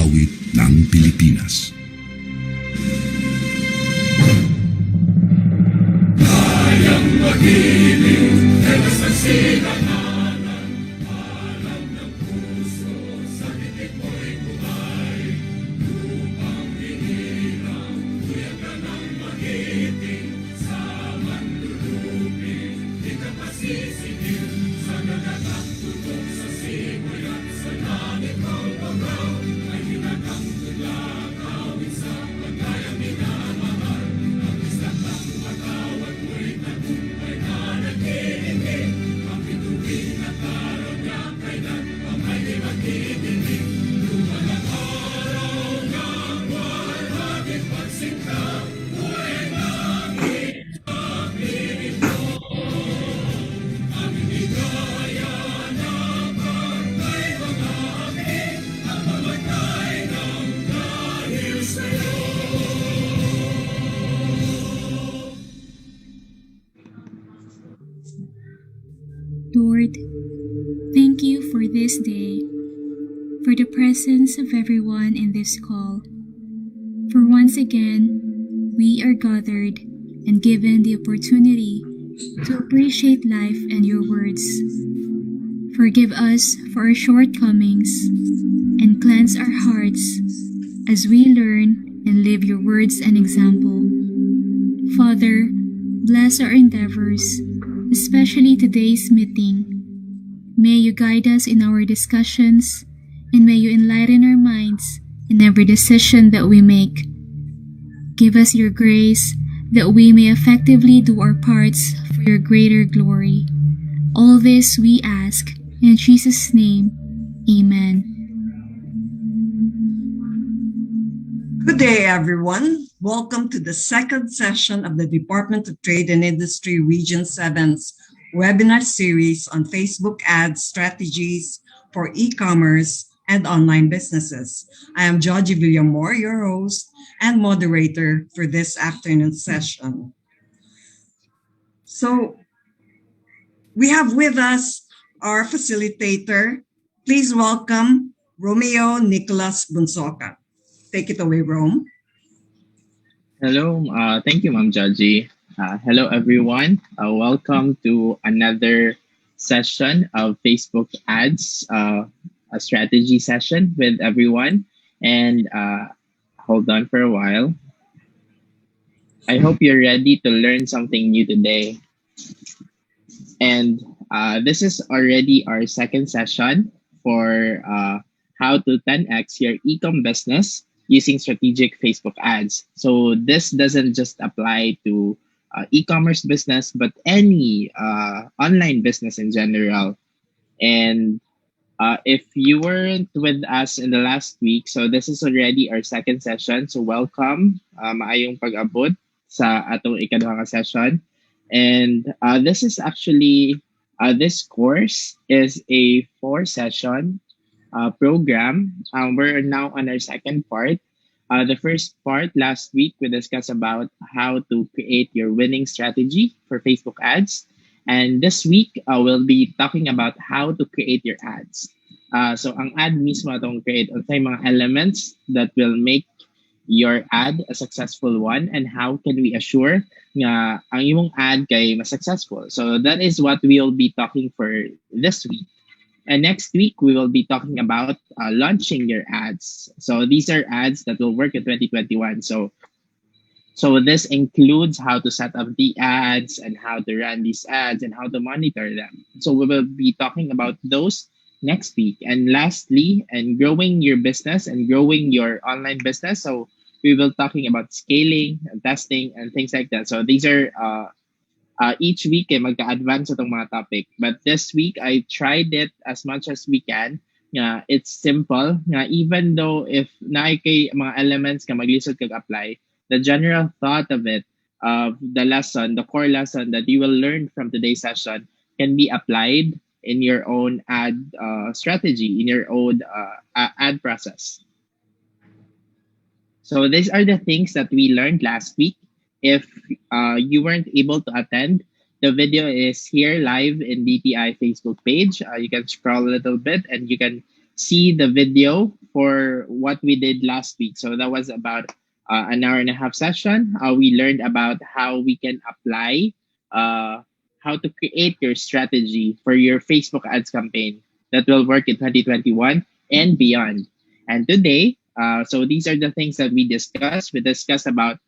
awit ng Pilipinas. Kayang magiging helas ng sinakanan, alam ng puso, sa titik mo'y buhay. Lupang hinirang, tuyag ka ng magiting, sa manlulupin, di ka pasisigil, sa nagagang tutok sa simoy at sa langit ng pagaw, ay hinagang tulad, awit sa pagkayang minamahal, ang isang ng matawag mo'y tagumpay na naghihiling, ang bituin at araw niya kailan ang may di maghihiling, luman ang araw ng walhagin pagsinta, buhay ng ipag-ibig mo, aming higaya ng pagkay mga amin, ang mamatay ng dahil sa'yo. Lord, thank you for this day, for the presence of everyone in this call. For once again, we are gathered and given the opportunity to appreciate life and your words. Forgive us for our shortcomings and cleanse our hearts as we learn and live your words and example. Father, bless our endeavors, especially today's meeting. May you guide us in our discussions, and may you enlighten our minds in every decision that we make. Give us your grace that we may effectively do our parts for your greater glory. All this we ask in Jesus' name. Amen. Good day, everyone. Welcome to the second session of the Department of Trade and Industry Region 7's webinar series on Facebook ads strategies for e-commerce and online businesses. I am Georgie Villamor, your host and moderator for this afternoon's session. So we have with us our facilitator. Please welcome Romeo Nicolas Bonsocan. Take it away, Rome. Hello, thank you, Ma'am Georgie. Hello, everyone. Welcome to another session of Facebook ads, a strategy session with everyone. And hold on for a while. I hope you're ready to learn something new today. And this is already our second session for how to 10x your e-com business using strategic Facebook ads. So this doesn't just apply to e-commerce business, but any online business in general. And if you weren't with us in the last week, so this is already our second session. So welcome, maayong pag-abot sa atong ikaduhang session. And this is actually, this course is a 4-session program. We're now on our second part. The first part, last week, we discussed about how to create your winning strategy for Facebook ads. And this week, we'll be talking about how to create your ads. So ang ad mismo itong create unsay mga elements that will make your ad a successful one, and how can we assure nga ang imong ad kay mas successful. So that is what we'll be talking for this week. And next week, we will be talking about launching your ads. So these are ads that will work in 2021. So this includes how to set up the ads and how to run these ads and how to monitor them. So we will be talking about those next week. And lastly, and growing your business and growing your online business. So we will talking about scaling and testing and things like that. So these are each week magka-advance itong mga topic. But this week, I tried it as much as we can. It's simple. Even though if naay kay mga elements ka maglisod kag apply, the general thought of it, of the lesson, the core lesson that you will learn from today's session can be applied in your own ad strategy, in your own ad process. So these are the things that we learned last week. If you weren't able to attend, the video is here live in DTI Facebook page. You can scroll a little bit and you can see the video for what we did last week. So that was about an hour and a half session. We learned about how we can apply, uh, how to create your strategy for your Facebook ads campaign that will work in 2021 and beyond. And today, so these are the things that we discussed. We discussed about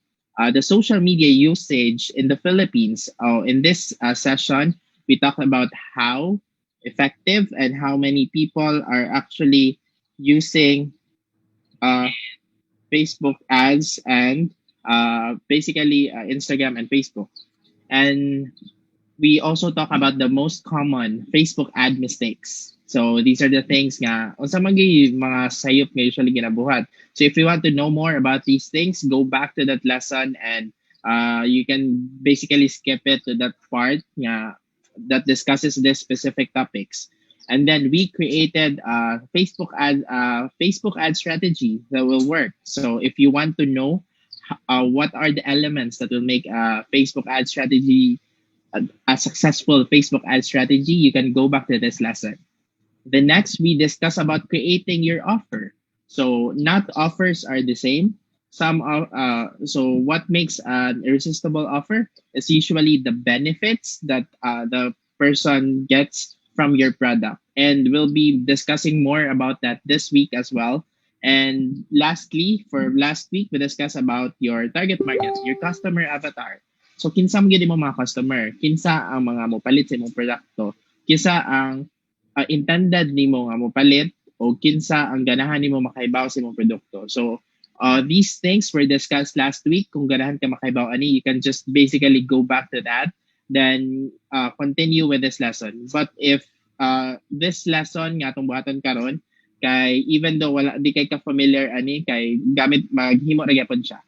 the social media usage in the Philippines. In this session, we talked about how effective and how many people are actually using uh, Facebook ads and basically Instagram and Facebook. And we also talk about the most common Facebook ad mistakes. So these are the things nga unsa man gyud mga sayop nga usually ginabuhat. So if you want to know more about these things, go back to that lesson and you can basically skip it to that part nga that discusses this specific topics. And then we created a Facebook ad strategy that will work. So if you want to know what are the elements that will make a Facebook ad strategy a successful Facebook ad strategy, you can go back to this lesson. The next, we discuss about creating your offer. So not offers are the same. So what makes an irresistible offer is usually the benefits that the person gets from your product, and we'll be discussing more about that this week as well. And lastly, for last week, we discussed about your target market, your customer avatar. So kinsa mo gid mo mga customer, kinsa ang mga mopalit sa imong produkto, kinsa ang intended nimo nga mopalit o kinsa ang ganahan nimo makahibaw sa imong produkto. So these things were discussed last week. Kung ganahan ka makahibaw ani, you can just basically go back to that, then continue with this lesson. But if this lesson nga atong buhaton karon, kay even though wala di kay ka familiar ani, kay gamit maghimo ra gyapon siya.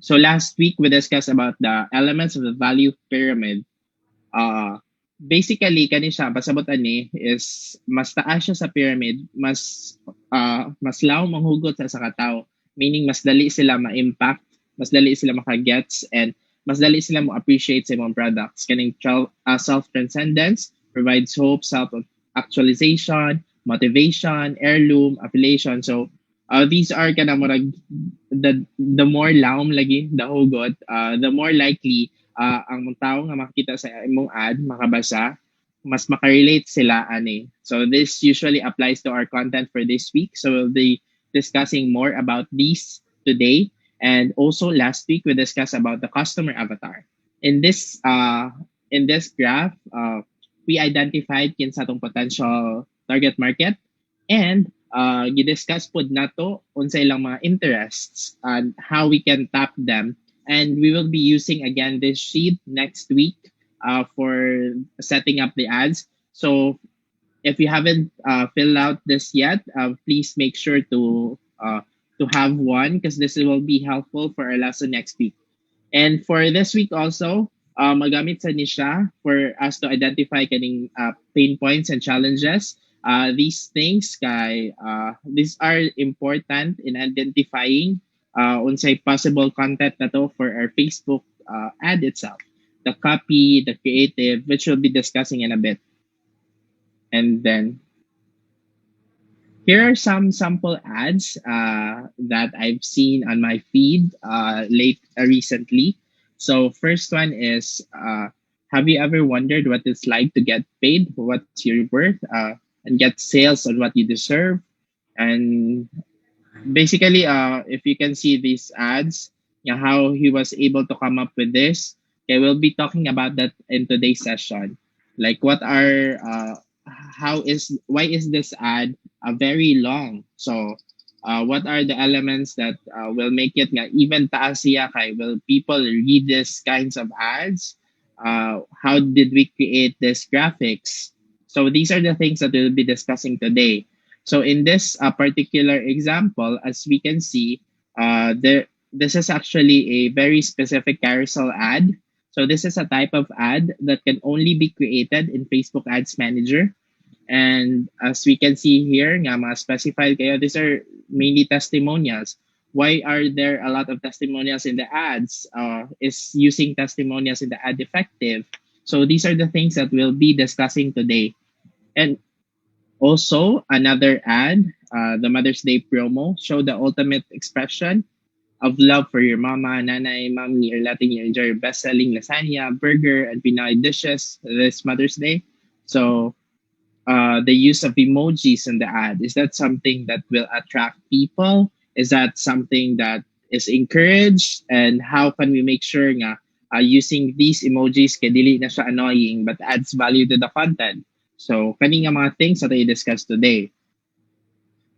So last week we discussed about the elements of the value pyramid. Basically kani siya pasabot ani is mas taas siya sa pyramid, mas law manghugot sa katao, meaning mas dali sila ma-impact, mas dali sila maka-gets, and mas dali sila mo appreciate sa imong products. Kaning self-transcendence provides hope, self-actualization, motivation, heirloom, affiliation. So these are kana murag the more laom lagi the hugot, the more likely ang mga tao nga makita sa imong ad, makabasa, mas makarelate sila ani. So this usually applies to our content for this week. So we'll be discussing more about these today. And also last week we discussed about the customer avatar. In this graph, we identified kinsa tong potential target market, and gidiscuss pod nato unsa ilang mga interests and how we can tap them. And we will be using again this sheet next week for setting up the ads. So if you haven't filled out this yet, please make sure to have one, because this will be helpful for our lesson next week. And for this week also, magamit sa ni siya for us to identify kaning pain points and challenges. These things these are important in identifying unsay possible content na to for our Facebook ad itself. The copy, the creative, which we'll be discussing in a bit. And then here are some sample ads that I've seen on my feed recently. So first one is, have you ever wondered what it's like to get paid for what's your worth and get sales on what you deserve? And basically, if you can see these ads, how he was able to come up with this, okay, we'll be talking about that in today's session. Like why is this ad very long? So what are the elements that will make it even taas siya kay will people read these kinds of ads? How did we create this graphics? So these are the things that we'll be discussing today. So in this particular example, as we can see, this is actually a very specific carousel ad. So this is a type of ad that can only be created in Facebook Ads Manager. And as we can see here, nga mga specified kayo, these are mainly testimonials. Why are there a lot of testimonials in the ads? Is using testimonials in the ad effective? So these are the things that we'll be discussing today. And Also, another ad, the Mother's Day promo, show the ultimate expression of love for your mama, nanay, mommy, or letting you enjoy your best-selling lasagna, burger, and Pinoy dishes this Mother's Day. So, the use of emojis in the ad, is that something that will attract people? Is that something that is encouraged? And how can we make sure nga using these emojis kay dili na siya annoying but adds value to the content? So, kani nga mga things that I discussed today.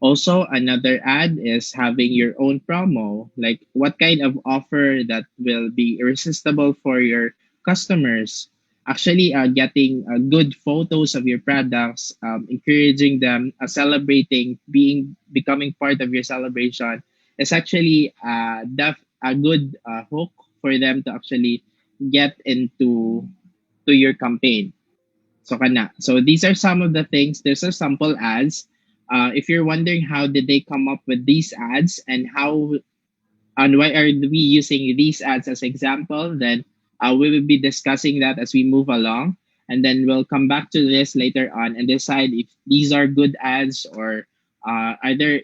Also, another ad is having your own promo. Like, what kind of offer that will be irresistible for your customers? Actually, getting good photos of your products, encouraging them, celebrating, becoming part of your celebration is actually a good hook for them to actually get into to your campaign. So kana. So these are some of the things. There's a sample ads. If you're wondering how did they come up with these ads and how and why are we using these ads as example, then we will be discussing that as we move along, and then we'll come back to this later on and decide if these are good ads or are there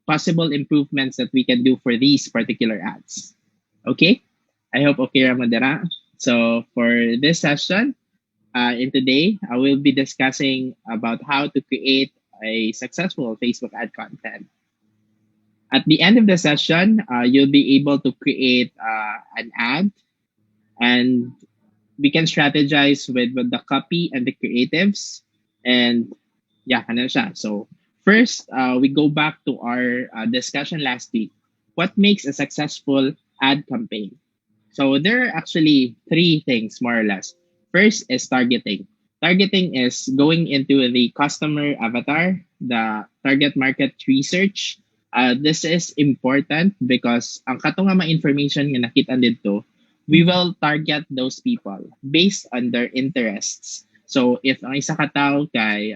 possible improvements that we can do for these particular ads. Okay, I hope okay Ramadana. So for this session, in today, I will be discussing about how to create a successful Facebook ad content. At the end of the session, you'll be able to create an ad, and we can strategize with the copy and the creatives. And yeah, ano siya. So first, we go back to our discussion last week. What makes a successful ad campaign? So there are actually three things, more or less. First is targeting. Targeting is going into the customer avatar, the target market research. This is important because ang kato nga mga information nga nakita dito, we will target those people based on their interests. So if ang isa ka tao kay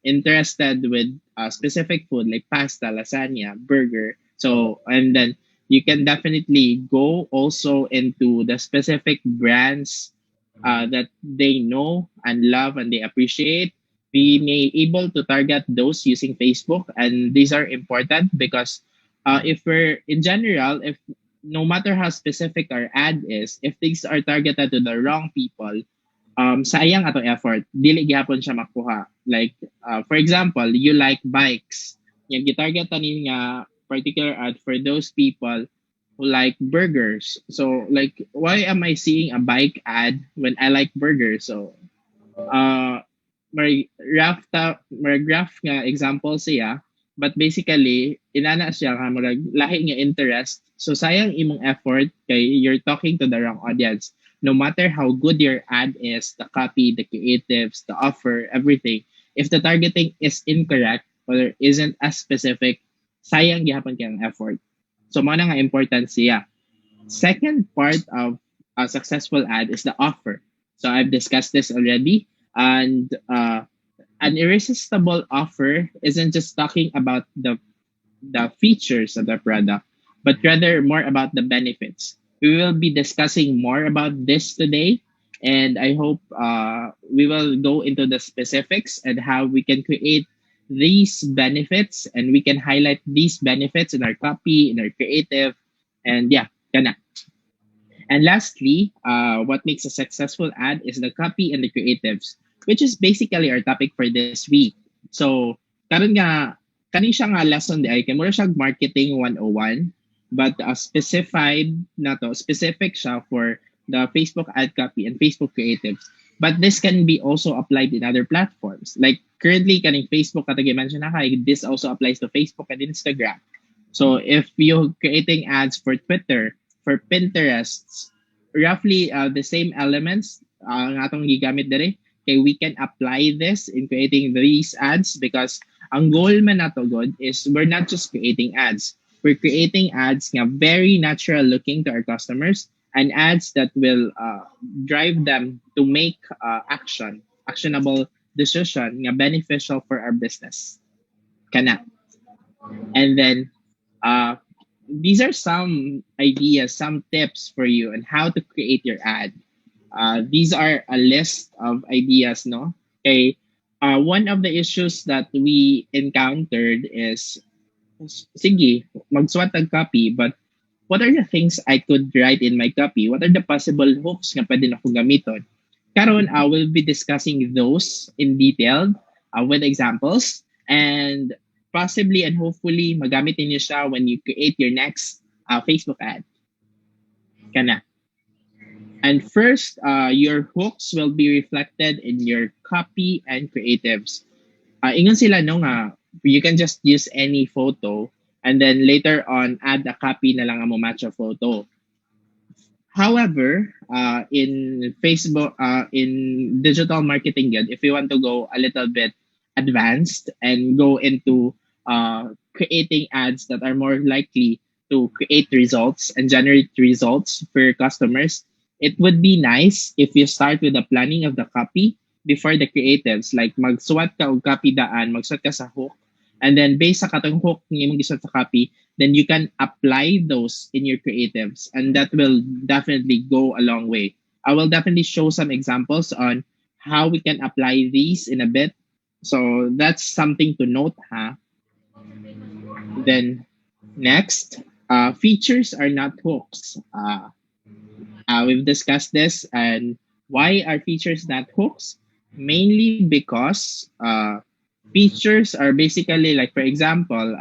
interested with specific food like pasta, lasagna, burger, so and then you can definitely go also into the specific brands that they know and love and they appreciate. We may able to target those using Facebook, and these are important because if we're in general, if no matter how specific our ad is, if these are targeted to the wrong people, sayang ato effort, dili gihapon siya makuha. Like for example, you like bikes, yung gitarget ni nga particular ad for those people who like burgers. So like, why am I seeing a bike ad when I like burgers? So may graph nga example siya, but basically inana siya nga murag lahi nga interest. So sayang imong effort kay you're talking to the wrong audience. No matter how good your ad is, the copy, the creatives, the offer, everything, if the targeting is incorrect or isn't as specific, sayang gihapon kay ang effort. So mo na nga important siya. Second part of a successful ad is the offer. So I've discussed this already. And an irresistible offer isn't just talking about the features of the product, but rather more about the benefits. We will be discussing more about this today, and I hope we will go into the specifics and how we can create these benefits and we can highlight these benefits in our copy, in our creative, and yeah, kana. And lastly, what makes a successful ad is the copy and the creatives, which is basically our topic for this week. So, karon nga, kani siya nga lesson di ay, kay mura siya marketing 101, but specified na to, specific siya for the Facebook ad copy and Facebook creatives. But this can be also applied in other platforms. Like currently, kaning Facebook, katagi mention na kay, this also applies to Facebook and Instagram. So if you're creating ads for Twitter, for Pinterest, roughly the same elements ang atong gigamit dere, okay, we can apply this in creating these ads because ang goal man nato god is we're not just creating ads. We're creating ads nga very natural looking to our customers and ads that will drive them to make actionable decision nga beneficial for our business. Kana. And then these are some ideas, some tips for you on how to create your ad. These are a list of ideas, no? Okay. One of the issues that we encountered is, sige, magsuwat ng copy, but what are the things I could write in my copy? What are the possible hooks nga pwede na akong gamiton? Karon, we'll be discussing those in detail with examples, and possibly and hopefully magamit niyo siya when you create your next Facebook ad. Kana. And first, your hooks will be reflected in your copy and creatives. Ingon sila no nga, you can just use any photo and then later on add a copy na lang ang mo match a photo. However, in Facebook, in digital marketing, yun, if you want to go a little bit advanced and go into creating ads that are more likely to create results and generate results for your customers, it would be nice if you start with the planning of the copy before the creatives. Like magsuwat ka og copy daan, magsuwat ka sa hook, and then based sa katong hook nga imong gisuwat sa copy, then you can apply those in your creatives, and that will definitely go a long way. I will definitely show some examples on how we can apply these in a bit. So that's something to note, huh? Then next, features are not hooks. We've discussed this, and why are features not hooks? Mainly because features are basically like, for example,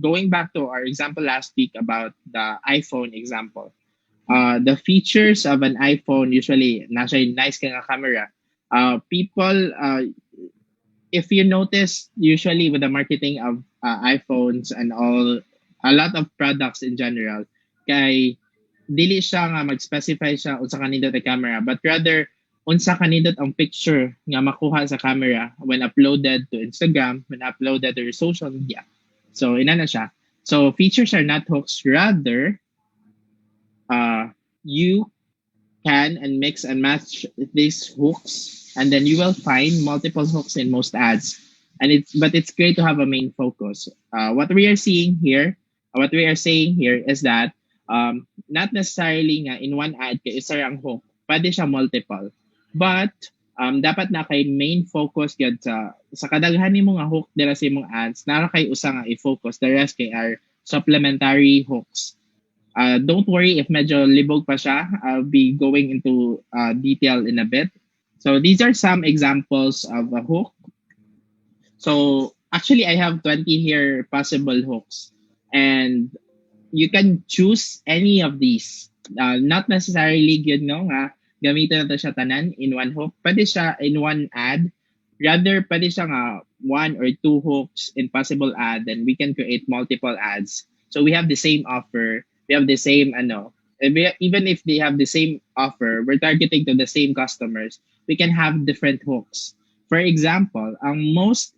going back to our example last week about the iPhone example. The features of an iPhone usually nasa nice ka nga camera. People, if you notice, usually with the marketing of iPhones and all, a lot of products in general, kay dili siya nga mag-specify siya unsa kanindot ang camera, but rather unsa kanindot ang picture nga makuha sa camera when uploaded to Instagram, when uploaded to your social media. So ina na siya. So features are not hooks, rather you can and mix and match these hooks, and then you will find multiple hooks in most ads. And it's great to have a main focus. What we are seeing here, what we are saying here is that not necessarily nga in one ad kay isa ang hook, pwede siya multiple. But dapat na kay main focus gyud sa kadaghan nimo nga hook dira sa imong ads, nara kay usa nga i-focus, the rest kay are supplementary hooks. Don't worry if medyo libog pa siya. I'll be going into detail in a bit. So these are some examples of a hook. So actually I have 20 here possible hooks, and you can choose any of these. Not necessarily good no nga gamitin nato siya tanan in one hook. Pwede siya in one ad. Rather, pwede siya nga one or two hooks in possible ad, then we can create multiple ads. So we have the same offer. We have the same even if they have the same offer, we're targeting to the same customers. We can have different hooks. For example, ang most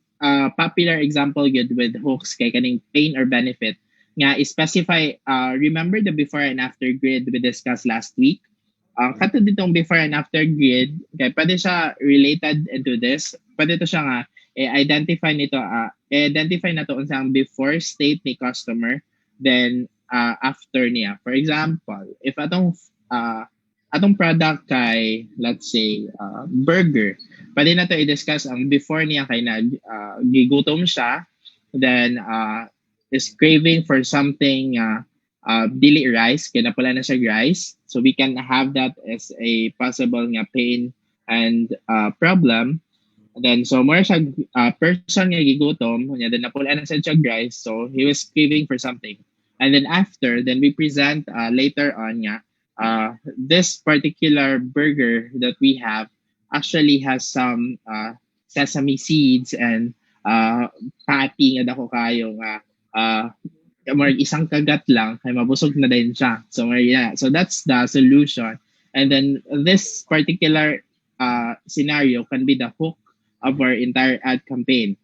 popular example yun with hooks kay kaning pain or benefit nga specify, remember the before and after grid we discussed last week? Kato ditong before and after grid, kay pwede siya related into this. Pwede to siya nga identify identify na to unsang before state ni customer, then after niya. For example, if atong product kay, let's say, burger, pwede na to i-discuss ang before niya kay gigutom siya, then is craving for something dili rice, kaya napala na siya rice. So we can have that as a possible nga pain and problem. Then so more siya person nga gigutom, then napula na siya rice, so he was craving for something. And then after, then we present later on nga, this particular burger that we have actually has some sesame seeds and patty nga dako kayo nga more isang kagat lang kay mabusog na din siya. So yeah, so that's the solution. And then this particular scenario can be the hook of our entire ad campaign.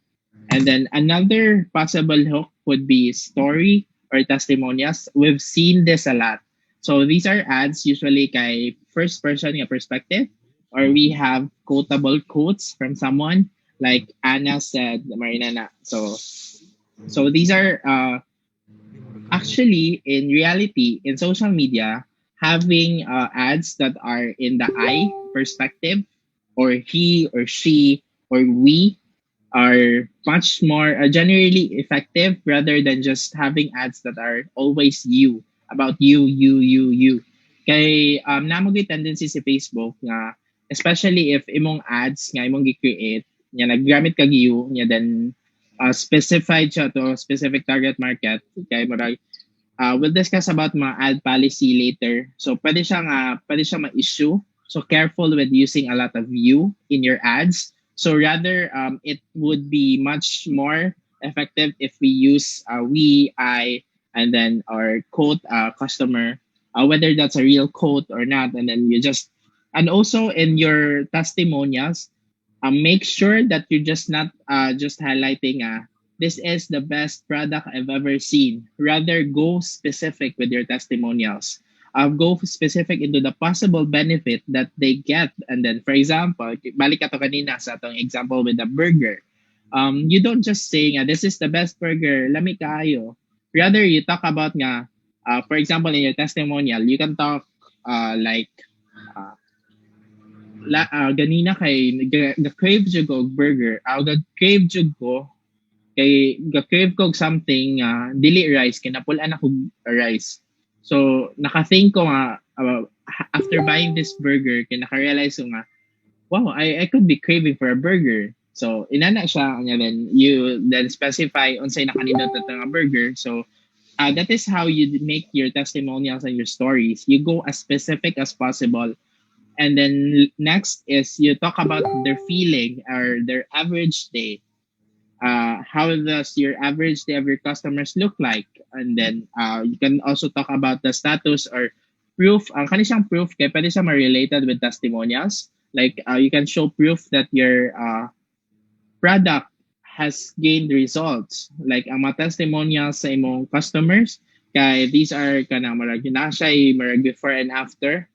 And then another possible hook would be story or testimonials. We've seen this a lot. So these are ads usually kay first person nga perspective, or we have quotable quotes from someone like Anna said, Marina na. So these are actually in reality in social media, having ads that are in the I perspective, or he or she or we, are much more generally effective rather than just having ads that are always you, about you. Kay namogi tendency si Facebook nga especially if imong ads nga imong gi-create nga naggamit kag you nya then specified siya to specific target market kay murag we'll discuss about mga ad policy later. So pwede siya ma-issue. So careful with using a lot of you in your ads. So rather it would be much more effective if we use we, I, and then our quote customer, whether that's a real quote or not, and then you just and also in your testimonials, make sure that you're just not just highlighting this is the best product I've ever seen. Rather, go specific with your testimonials. Go specific into the possible benefit that they get. And then, for example, balik ka to kanina sa atong example with the burger. You don't just say nga, this is the best burger, lami kaayo. Rather, you talk about nga, for example, in your testimonial, you can talk like, uh, ganina kay ga-crave jud ko og burger. Ga-crave jud ko kay ga-crave ko og something dili rice kay napulan ako rice. So naka-think ko nga after buying this burger kay naka-realize ko nga wow, I could be craving for a burger. So inana siya nya then you then specify unsay nakanindot at nga burger. So that is how you make your testimonials and your stories. You go as specific as possible. And then next is you talk about their feeling or their average day. How does your average day of your customers look like? And then you can also talk about the status or proof. Ang kani siyang proof kaya pwede siya ma-related with testimonials. Like you can show proof that your product has gained results. Like ang mga testimonials sa imong customers, kay these are kanang marag na siya marag before and after.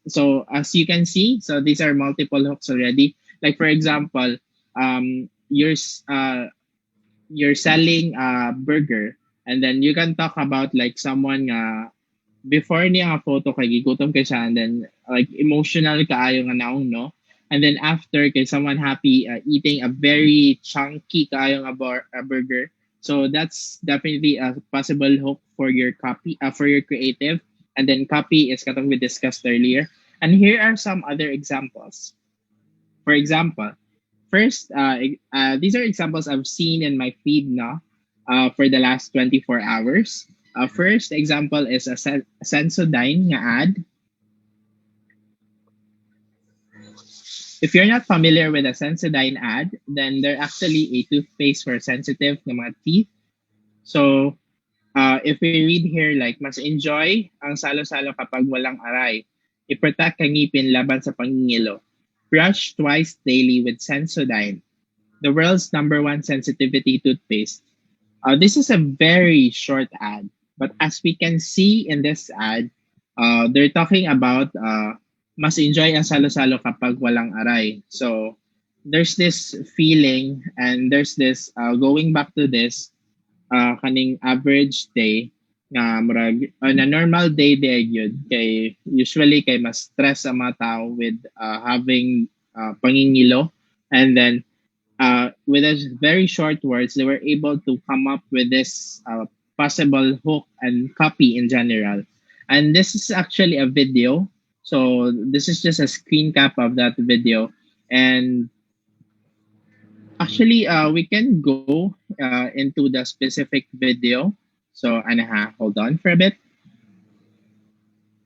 So as you can see, so these are multiple hooks already. Like for example, um, you're s- uh, you're selling a burger, and then you can talk about like someone before niya nga photo kay gigutom kay siya and then like emotional kaayo nga naong no, and then after kay someone happy eating a very chunky kaayo nga a burger. So that's definitely a possible hook for your copy for your creative. And then copy is katong we discussed earlier, and here are some other examples. For example, first, these are examples I've seen in my feed now for the last 24 hours. First example is a Sensodyne nga ad. If you're not familiar with a Sensodyne ad, then they're actually a toothpaste for sensitive na mga teeth. So, if we read here, like, mas enjoy ang salo-salo kapag walang aray. I-protect ang ngipin laban sa pangingilo. Brush twice daily with Sensodyne, the world's number one sensitivity toothpaste. This is a very short ad, but as we can see in this ad, they're talking about mas enjoy ang salo-salo kapag walang aray. So there's this feeling and there's this going back to this kaning average day nga murag on a normal day gyud kay usually kay mas stress ang mga tao with having pangingilo, and then with a very short words, they were able to come up with this possible hook and copy in general. And this is actually a video. So this is just a screen cap of that video. And actually, we can go into the specific video. So, Anaha, hold on for a bit.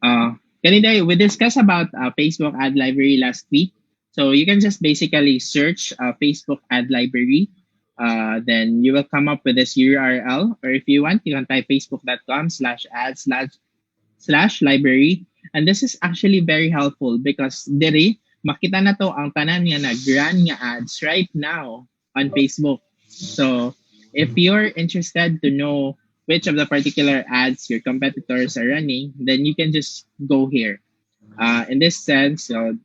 Kanina, we discussed about Facebook ad library last week. So you can just basically search Facebook ad library. Then you will come up with this URL. Or if you want, you can type facebook.com/ad/slash library. And this is actually very helpful because diri, makita na to ang tanan nga nag-run nga ads right now on Facebook. So if you're interested to know which of the particular ads your competitors are running, then you can just go here. In this sense, so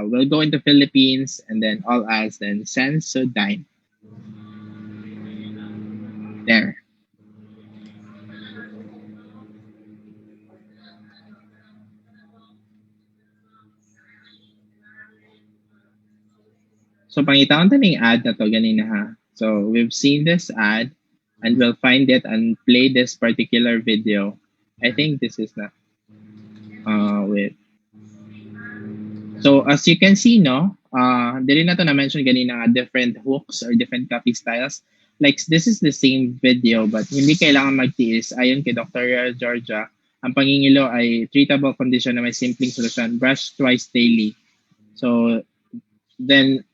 we'll go into Philippines and then all ads, then Sensodyne. There. So pangitawan ta ning ad na to ganina ha. So we've seen this ad and we'll find it and play this particular video. I think this is na wait. So as you can see, no, dili na to na mention ganina nga different hooks or different copy styles. Like this is the same video but hindi kailangan magtiis. Ayon kay Dr. Georgia, ang pangingilo ay treatable condition na may simpleng solusyon. Brush twice daily. So then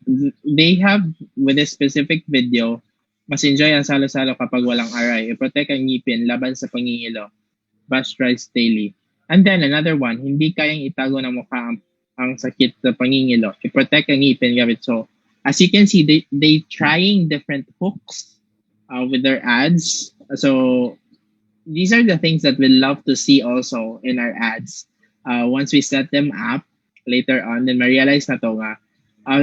they have with this specific video, mas enjoy ang salo-salo kapag walang aray. I-protect ang ngipin laban sa pangingilo. Brush twice daily. And then another one, hindi kayang itago ng mukha ang sakit sa pangingilo. I-protect ang ngipin gamit. So as you can see, they trying different hooks with their ads. So these are the things that we love to see also in our ads. Once we set them up later on, then ma-realize na to nga,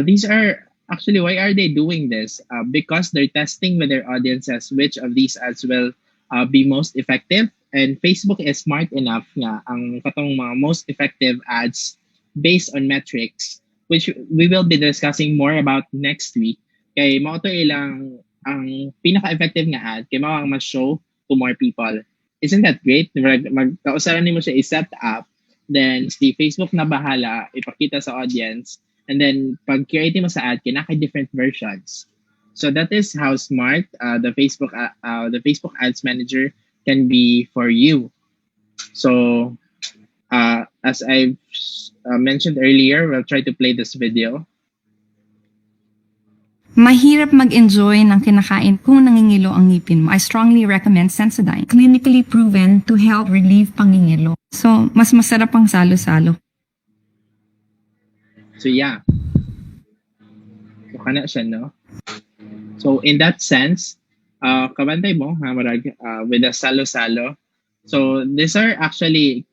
these are actually, why are they doing this? Because they're testing with their audiences which of these ads will be most effective. And Facebook is smart enough nga ang katong mga most effective ads based on metrics, which we will be discussing more about next week. Kay mao to ilang ang pinaka-effective nga ad kay mao ang ma-show to more people. Isn't that great? Magkausaran nimo siya i-set up, then si Facebook na bahala ipakita sa audience, and then pag create mo sa ad kinaka different versions. So that is how smart the Facebook Ads Manager can be for you. So as I've mentioned earlier, we'll try to play this video. Mahirap mag-enjoy ng kinakain kung nangingilo ang ngipin mo. I strongly recommend Sensodyne. Clinically proven to help relieve pangingilo. So, mas masarap ang salo-salo. So yeah. So kana siya, no? So in that sense, kabantay mo, ha, marag, with the salo-salo. So these are actually,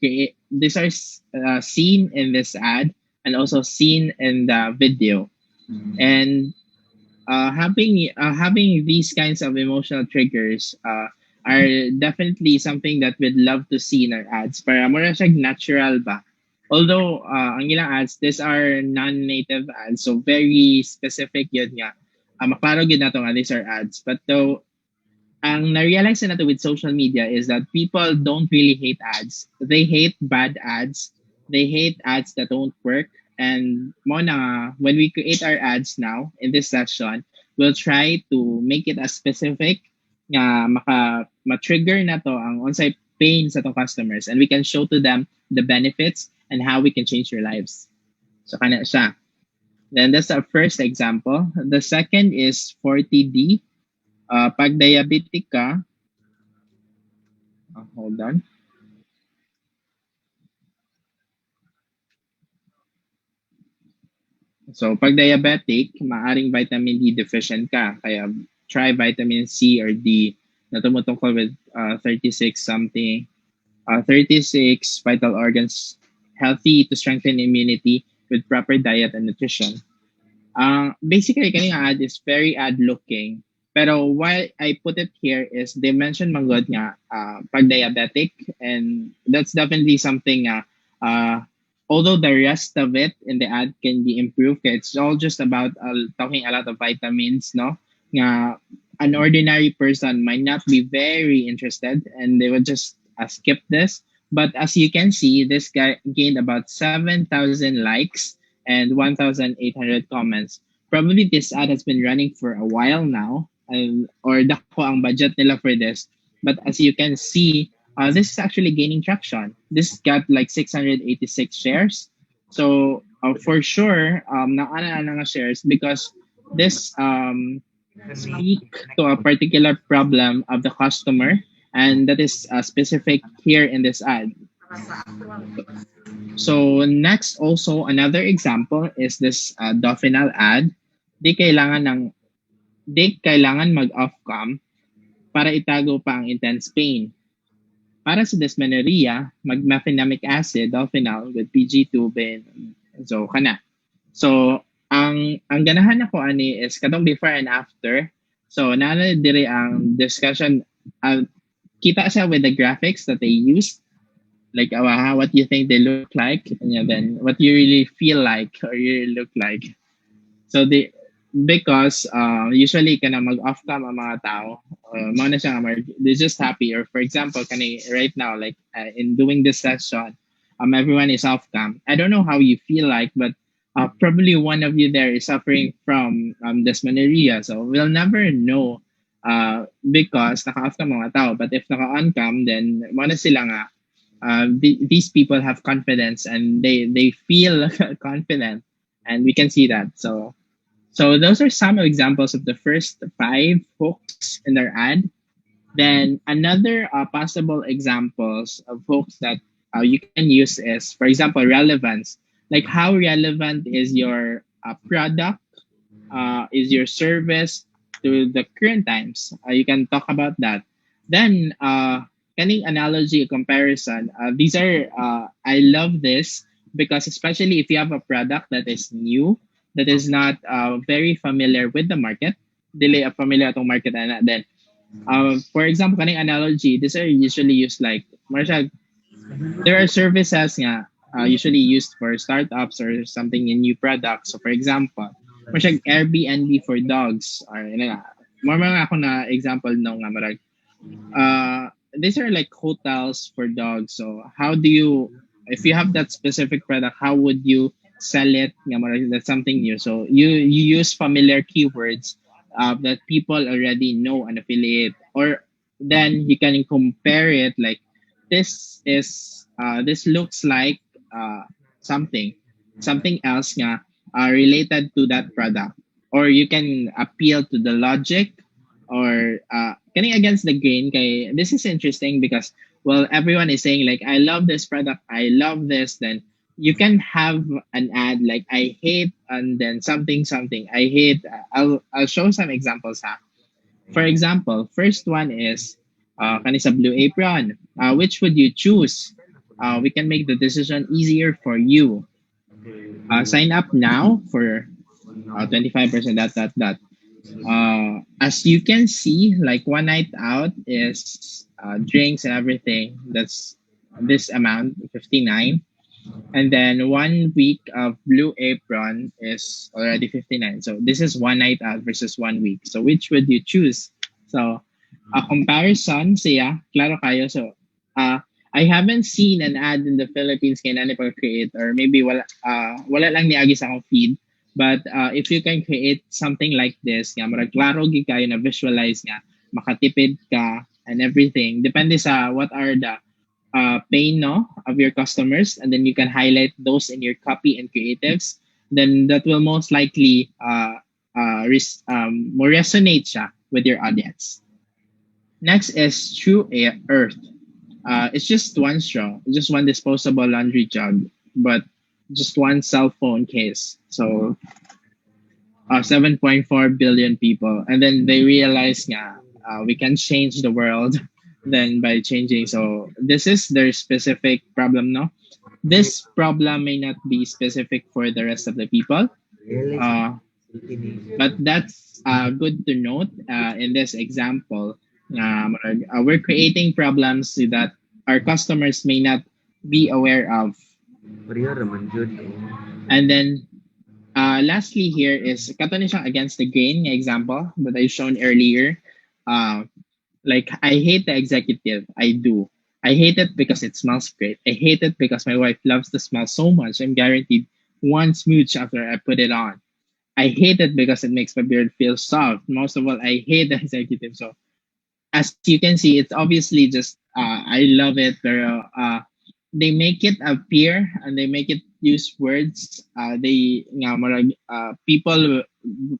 seen in this ad and also seen in the video. And having these kinds of emotional triggers are definitely something that we'd love to see in our ads. Para mura siya natural ba? Although ang ilang ads, these are non-native ads, so very specific yun nga. Maklaro yun na to nga, these are ads. But though, ang na-realize na natin with social media is that people don't really hate ads. They hate bad ads. They hate ads that don't work. And Mona, when we create our ads now in this session, we'll try to make it as specific nga ma-trigger na to ang on-site pain sa to customers, and we can show to them the benefits and how we can change their lives. So kana siya. Then that's our first example. The second is 40D. Pag diabetic ka, hold on. So, pag diabetic, maaring vitamin D deficient ka. Kaya, try vitamin C or D na tumutungkol with 36 vital organs healthy to strengthen immunity with proper diet and nutrition. Basically, kaning ad is very ad-looking. Pero why I put it here is they mentioned manggod nga pag diabetic, and that's definitely something although the rest of it in the ad can be improved, it's all just about talking a lot of vitamins, no? Nga an ordinary person might not be very interested and they would just skip this. But as you can see, this guy gained about 7,000 likes and 1,800 comments. Probably this ad has been running for a while now, or dako ang budget nila for this. But as you can see, this is actually gaining traction. This got like 686 shares. So for sure, naana nga shares because this speak to a particular problem of the customer, and that is specific here in this ad. So next, also another example is this Dolphinal ad. Di kailangan mag-off cam para itago pa ang intense pain. Para sa dysmenorrhea, mag-mefenamic acid, Dolphinal with PG2, so kana. So ang ganahan ako ani is katong before and after. So nana dire ang discussion, kita siya with the graphics that they use, like what you think they look like, and then what you really feel like or you look like. So because usually kana mag-off cam ang mga tao, mao na siya nga they're just happy. Or for example, kani right now, like in doing this session, everyone is off cam. I don't know how you feel like, but probably one of you there is suffering from dysmenorrhea. So we'll never know because naka-off cam mga tao. But if naka-on cam, then mao na sila nga these people have confidence and they feel confident, and we can see that. So those are some examples of the first five hooks in their ad. Then another possible examples of hooks that you can use is, for example, relevance. Like how relevant is your product, is your service to the current times? You can talk about that. Then kaning analogy comparison. These are I love this because especially if you have a product that is new, that is not very familiar with the market, dili familiar atong market ana, then for example kaning analogy, these are usually used like Marshall, there are services nga usually used for startups or something in new products. So for example, Marshall, Airbnb for dogs, or more mga ako na example no nga marag these are like hotels for dogs. So how do you, if you have that specific product, how would you sell it? That's something new. So you use familiar keywords that people already know and affiliate, or then you can compare it like this is this looks like something something else nga, related to that product, or you can appeal to the logic or getting against the grain. Kay this is interesting because well everyone is saying like I love this product, I love this, then you can have an ad like I hate and then something something I hate. I'll show some examples ha. For example, first one is kanisa Blue Apron. Which would you choose? We can make the decision easier for you. Sign up now for 25% that. As you can see, like one night out is drinks and everything. That's this amount, 59. And then 1 week of Blue Apron is already 59. So this is one night out versus 1 week. So which would you choose? So a comparison siya, klaro kayo. So I haven't seen an ad in the Philippines kay nani pag-create, or maybe wala lang niagi sa akong feed. But if you can create something like this, nga marag klaro gid kayo na visualize nga, makatipid ka and everything. Depende sa what are the pain no of your customers, and then you can highlight those in your copy and creatives. Then that will most likely more resonate siya with your audience. Next is True Earth. It's just one straw, just one disposable laundry jug, but just one cell phone case. So 7.4 billion people, and then they realize nga we can change the world then by changing. So this is their specific problem no. This problem may not be specific for the rest of the people, but that's good to note in this example. We're creating problems that our customers may not be aware of. And then lastly here is kato ni siyang against the grain nga example that I shown earlier. Like I hate the executive. I do. I hate it because it smells great. I hate it because my wife loves the smell so much. I'm guaranteed one smooch after I put it on. I hate it because it makes my beard feel soft. Most of all, I hate the executive. So as you can see, it's obviously just I love it. Pero they make it appear and they make it use words. They people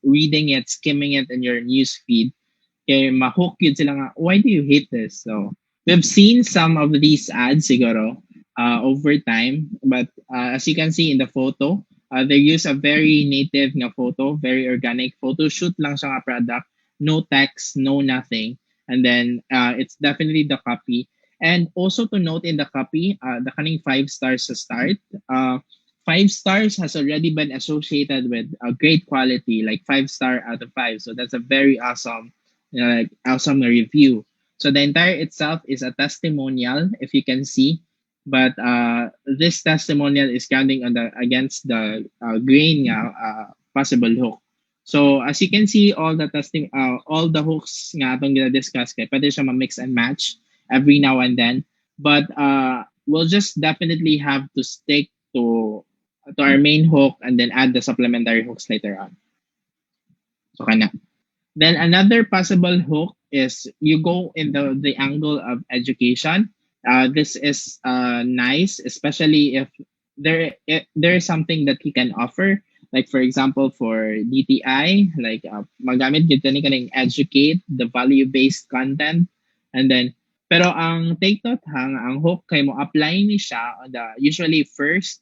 reading it, skimming it in your news feed. Kaya ma-hook yun sila nga, why do you hate this? So we've seen some of these ads siguro over time, but as you can see in the photo, they use a very native nga photo, very organic photo shoot lang siya nga product, no text, no nothing. And then it's definitely the copy. And also to note in the copy, the kaning 5 stars to start. 5 stars has already been associated with a great quality, like 5-star out of 5. So that's a very awesome, like awesome review. So the entire itself is a testimonial, if you can see. But this testimonial is counting on against the grain possible hook. So as you can see, all the hooks nga atong gina-discuss kay pwede siya ma-mix and match every now and then. But we'll just definitely have to stick to our main hook and then add the supplementary hooks later on. So kana. Then another possible hook is you go in the angle of education. This is nice, especially if there is something that he can offer. Like for example, for DTI, like magamit gid ni kaning educate the value-based content, and then pero ang take note ang hook kay mo apply ni siya on the usually first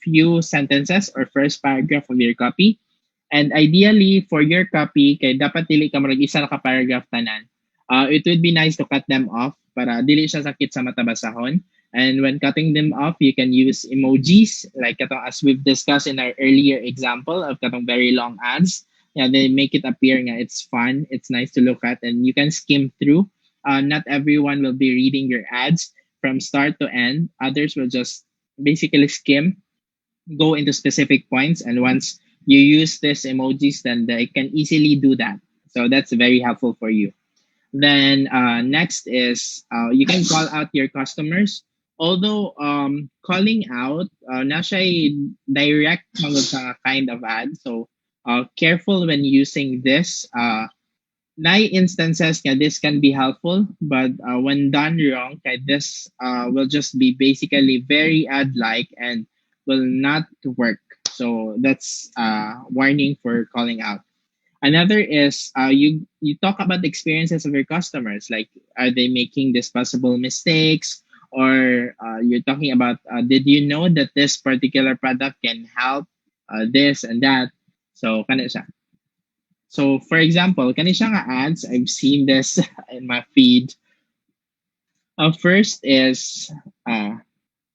few sentences or first paragraph of your copy. And ideally, for your copy, kay dapat dili ka marag isa na ka paragraph tanan. It would be nice to cut them off para dili siya sakit sa mata basahon. And when cutting them off, you can use emojis like katong as we've discussed in our earlier example of katong very long ads. Yeah, they make it appear nga it's fun, it's nice to look at, and you can skim through. Not everyone will be reading your ads from start to end. Others will just basically skim, go into specific points, and once you use this emojis, then they can easily do that. So that's very helpful for you. Then next is you can call out your customers. Although calling out, na siya direct mga sa kind of ad. So careful when using this. Nine instances this can be helpful, but when done wrong, this will just be basically very ad-like and will not work. So that's warning for calling out. Another is you talk about the experiences of your customers, like are they making these possible mistakes, or you're talking about did you know that this particular product can help this and that. So kana siya. So for example, kani siya nga ads, I've seen this in my feed. First is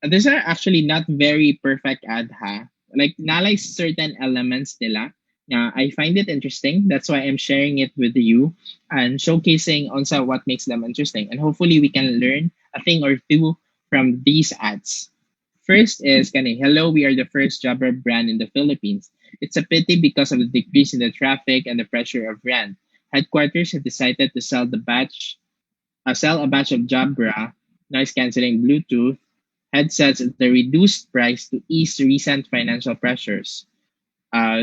these are actually not very perfect ad ha. Like nalay certain elements nila. I find it interesting. That's why I'm sharing it with you and showcasing also what makes them interesting. And hopefully we can learn a thing or two from these ads. First is kani, hello, we are the first jobber brand in the Philippines. It's a pity because of the decrease in the traffic and the pressure of rent. Headquarters have decided to sell a batch of Jabra noise cancelling Bluetooth headsets at a reduced price to ease recent financial pressures.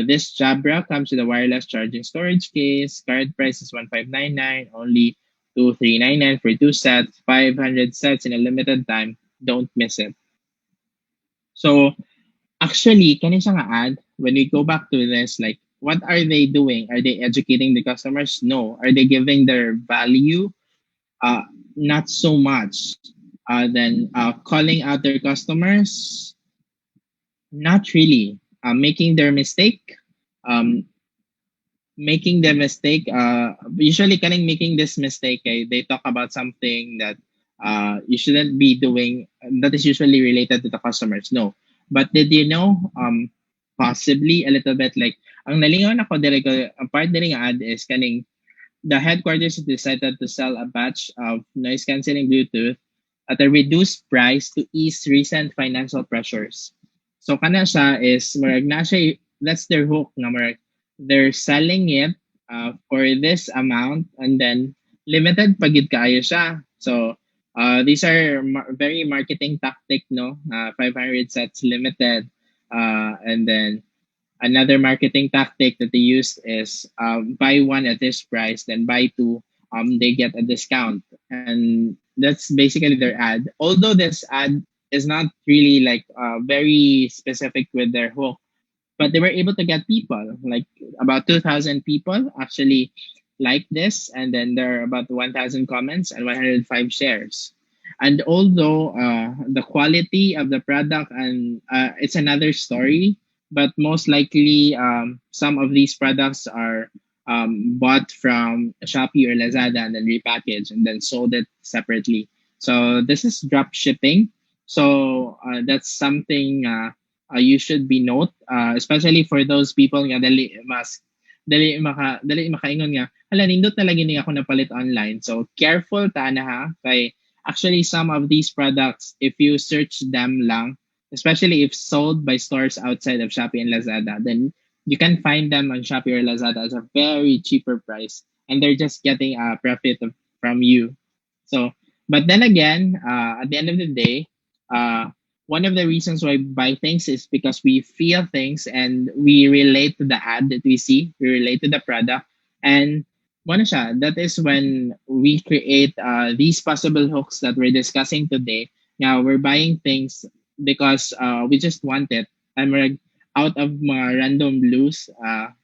This Jabra comes with a wireless charging storage case. Current price is 1599, only 2399 for two sets, 500 sets in a limited time. Don't miss it. So actually, kani siya nga ad, when we go back to this, like what are they doing? Are they educating the customers? No. Are they giving their value? Not so much. Then calling out their customers, not really. Making their mistake, um, making the mistake. Usually, kaning making this mistake, they talk about something that you shouldn't be doing. That is usually related to the customers. No, but did you know? Possibly a little bit like ang nalingaw ako diri ang part diri nga ad is kaning the headquarters decided to sell a batch of noise cancelling Bluetooth at a reduced price to ease recent financial pressures. So kana siya is marag na siya, that's their hook na marag they're selling it for this amount and then limited pagid kaayo siya. So these are very marketing tactic, no? 500 sets limited, and then another marketing tactic that they use is buy one at this price, then buy two, they get a discount. And that's basically their ad. Although this ad is not really like very specific with their hook, but they were able to get people, like about 2,000 people actually like this. And then there are about 1,000 comments and 105 shares. And although the quality of the product and it's another story, but most likely some of these products are bought from Shopee or Lazada and then repackaged and then sold it separately. So this is drop shipping. So that's something you should be note, especially for those people nga dali makaingon nga hala nindot na lagi ni ako napalit online. So careful ta na ha kay actually some of these products if you search them lang, especially if sold by stores outside of Shopee and Lazada, then you can find them on Shopee or Lazada at a very cheaper price, and they're just getting a profit from you. So, but then again, at the end of the day, uh, one of the reasons why we buy things is because we feel things and we relate to the ad that we see, we relate to the product, and ano siya, that is when we create these possible hooks that we're discussing today. Now, we're buying things because we just want it. And we're out of mga random blues.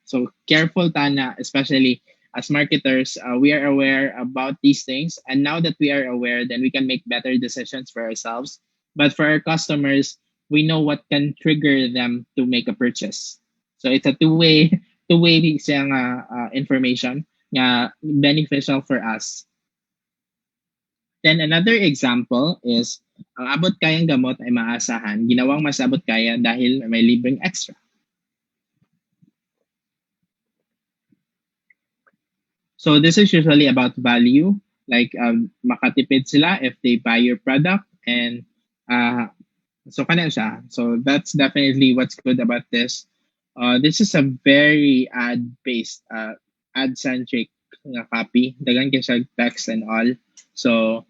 So careful tana, especially as marketers, we are aware about these things. And now that we are aware, then we can make better decisions for ourselves. But for our customers, we know what can trigger them to make a purchase. So it's a two-way siyang information nga beneficial for us. Then another example is ang abot kayang gamot ay maasahan, ginawang mas abot kaya dahil may libreng extra. So this is usually about value, like makatipid sila if they buy your product, and so kana siya. So that's definitely what's good about this. This is a very ad-based, ad-centric nga copy. Dagan kay siya text and all. So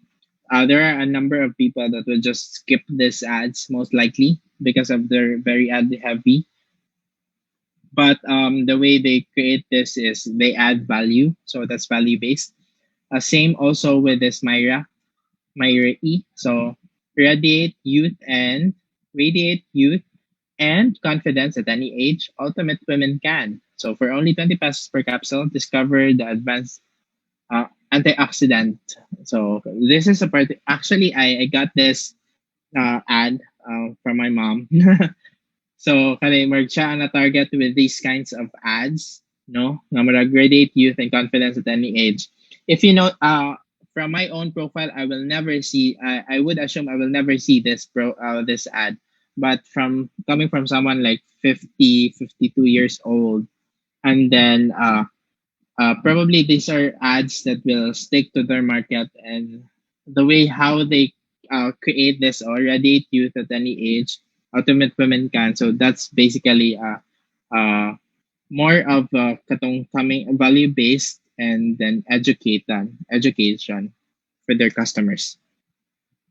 there are a number of people that will just skip this ads most likely because of their very ad heavy. But the way they create this is they add value, so that's value based. Same also with this Myra E. So radiate youth and confidence at any age. Ultimate women can. So for only 20 pesos per capsule, discover the advanced antioxidant. So this is a part. Actually, I got this ad from my mom. So kanay merge siya na target with these kinds of ads, no? Nga marag radiate youth and confidence at any age. If you know, from my own profile, I will never see. I would assume I will never see this ad, but from coming from someone like 50, 52 years old, and then probably these are ads that will stick to their market, and the way how they create this or radiate youth at any age, ultimate women can. So that's basically more of katong coming value based and then education for their customers.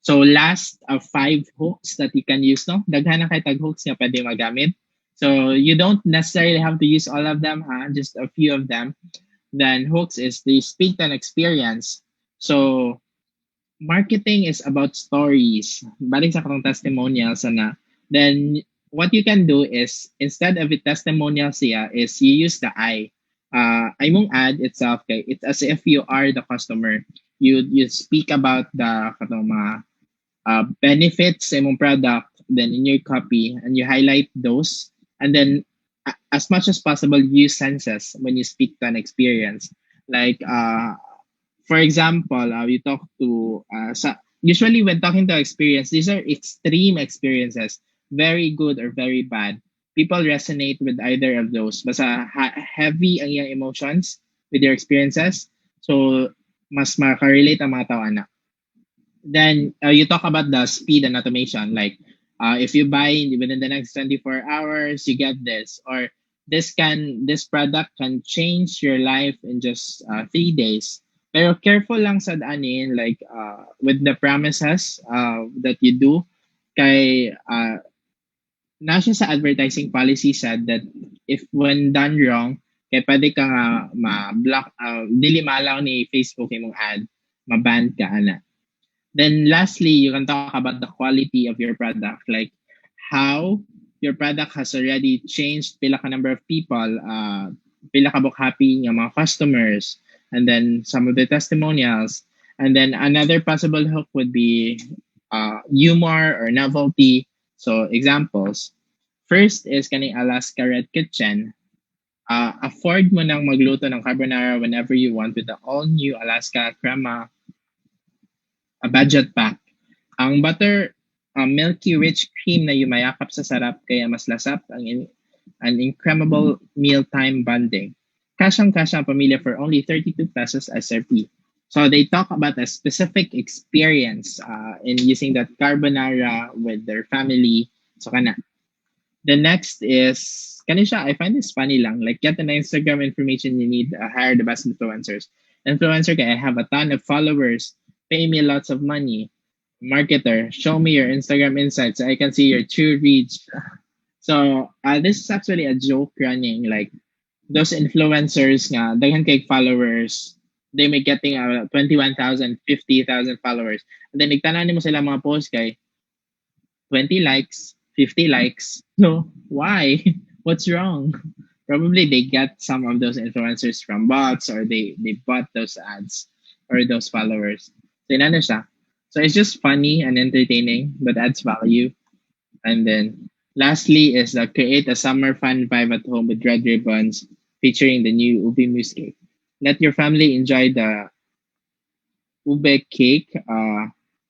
So last of 5 hooks that you can use, no? Daghan na kay tag hooks nga pwede magamit. So you don't necessarily have to use all of them, just a few of them. Then hooks is the speak and experience. So marketing is about stories. Balik sa katong testimonials na. Then what you can do is instead of a testimonial siya is you use the I. Ay mong ad itself kay it's as if you are the customer. You speak about the katong mga benefits sa imong product, then in your copy, and you highlight those, and then as much as possible use senses when you speak to an experience. Like for example, you talk to usually when talking to experience, these are extreme experiences, very good or very bad. People resonate with either of those. Basta heavy ang iyang emotions with your experiences. So mas makarelate ang mga tao anak. Then you talk about the speed and automation, like if you buy within the next 24 hours you get this, or this product can change your life in just 3 days. Pero careful lang sa daanin, like with the promises that you do, kay na siya sa advertising policy said that if when done wrong, kay pwede ka nga ma-block, dili malaw ni Facebook imong ad, ma-ban ka ana. Then lastly, you can talk about the quality of your product, like how your product has already changed pila ka number of people, pila ka happy nga mga customers, and then some of the testimonials. And then another possible hook would be humor or novelty. So examples. First is kaning Alaska Red Kitchen. Afford mo nang magluto ng carbonara whenever you want with the all-new Alaska Crema, a budget pack. Ang butter, milky rich cream na yumayakap sa sarap kaya mas lasap an incredible mealtime bonding. Kasyang-kasya ang pamilya for only 32 pesos SRP. So they talk about a specific experience in using that carbonara with their family. So kana. The next is Kani siya, I find this funny lang. Like, get an Instagram information you need, hire the best influencers. Influencer kay, I have a ton of followers, pay me lots of money. Marketer, show me your Instagram insights so I can see your true reach. So, this is actually a joke running. Like, those influencers nga, daghan kay followers, they may getting 21,000, 50,000 followers. And then, nagtanan mo sila mga post kay 20 likes, 50 likes. So, why? What's wrong? Probably they get some of those influencers from bots or they bought those ads or those followers. So, yun ano siya. So, it's just funny and entertaining, but adds value. And then, lastly, is create a summer fun vibe at home with red ribbons featuring the new Ubi Mousse cake. Let your family enjoy the ube cake.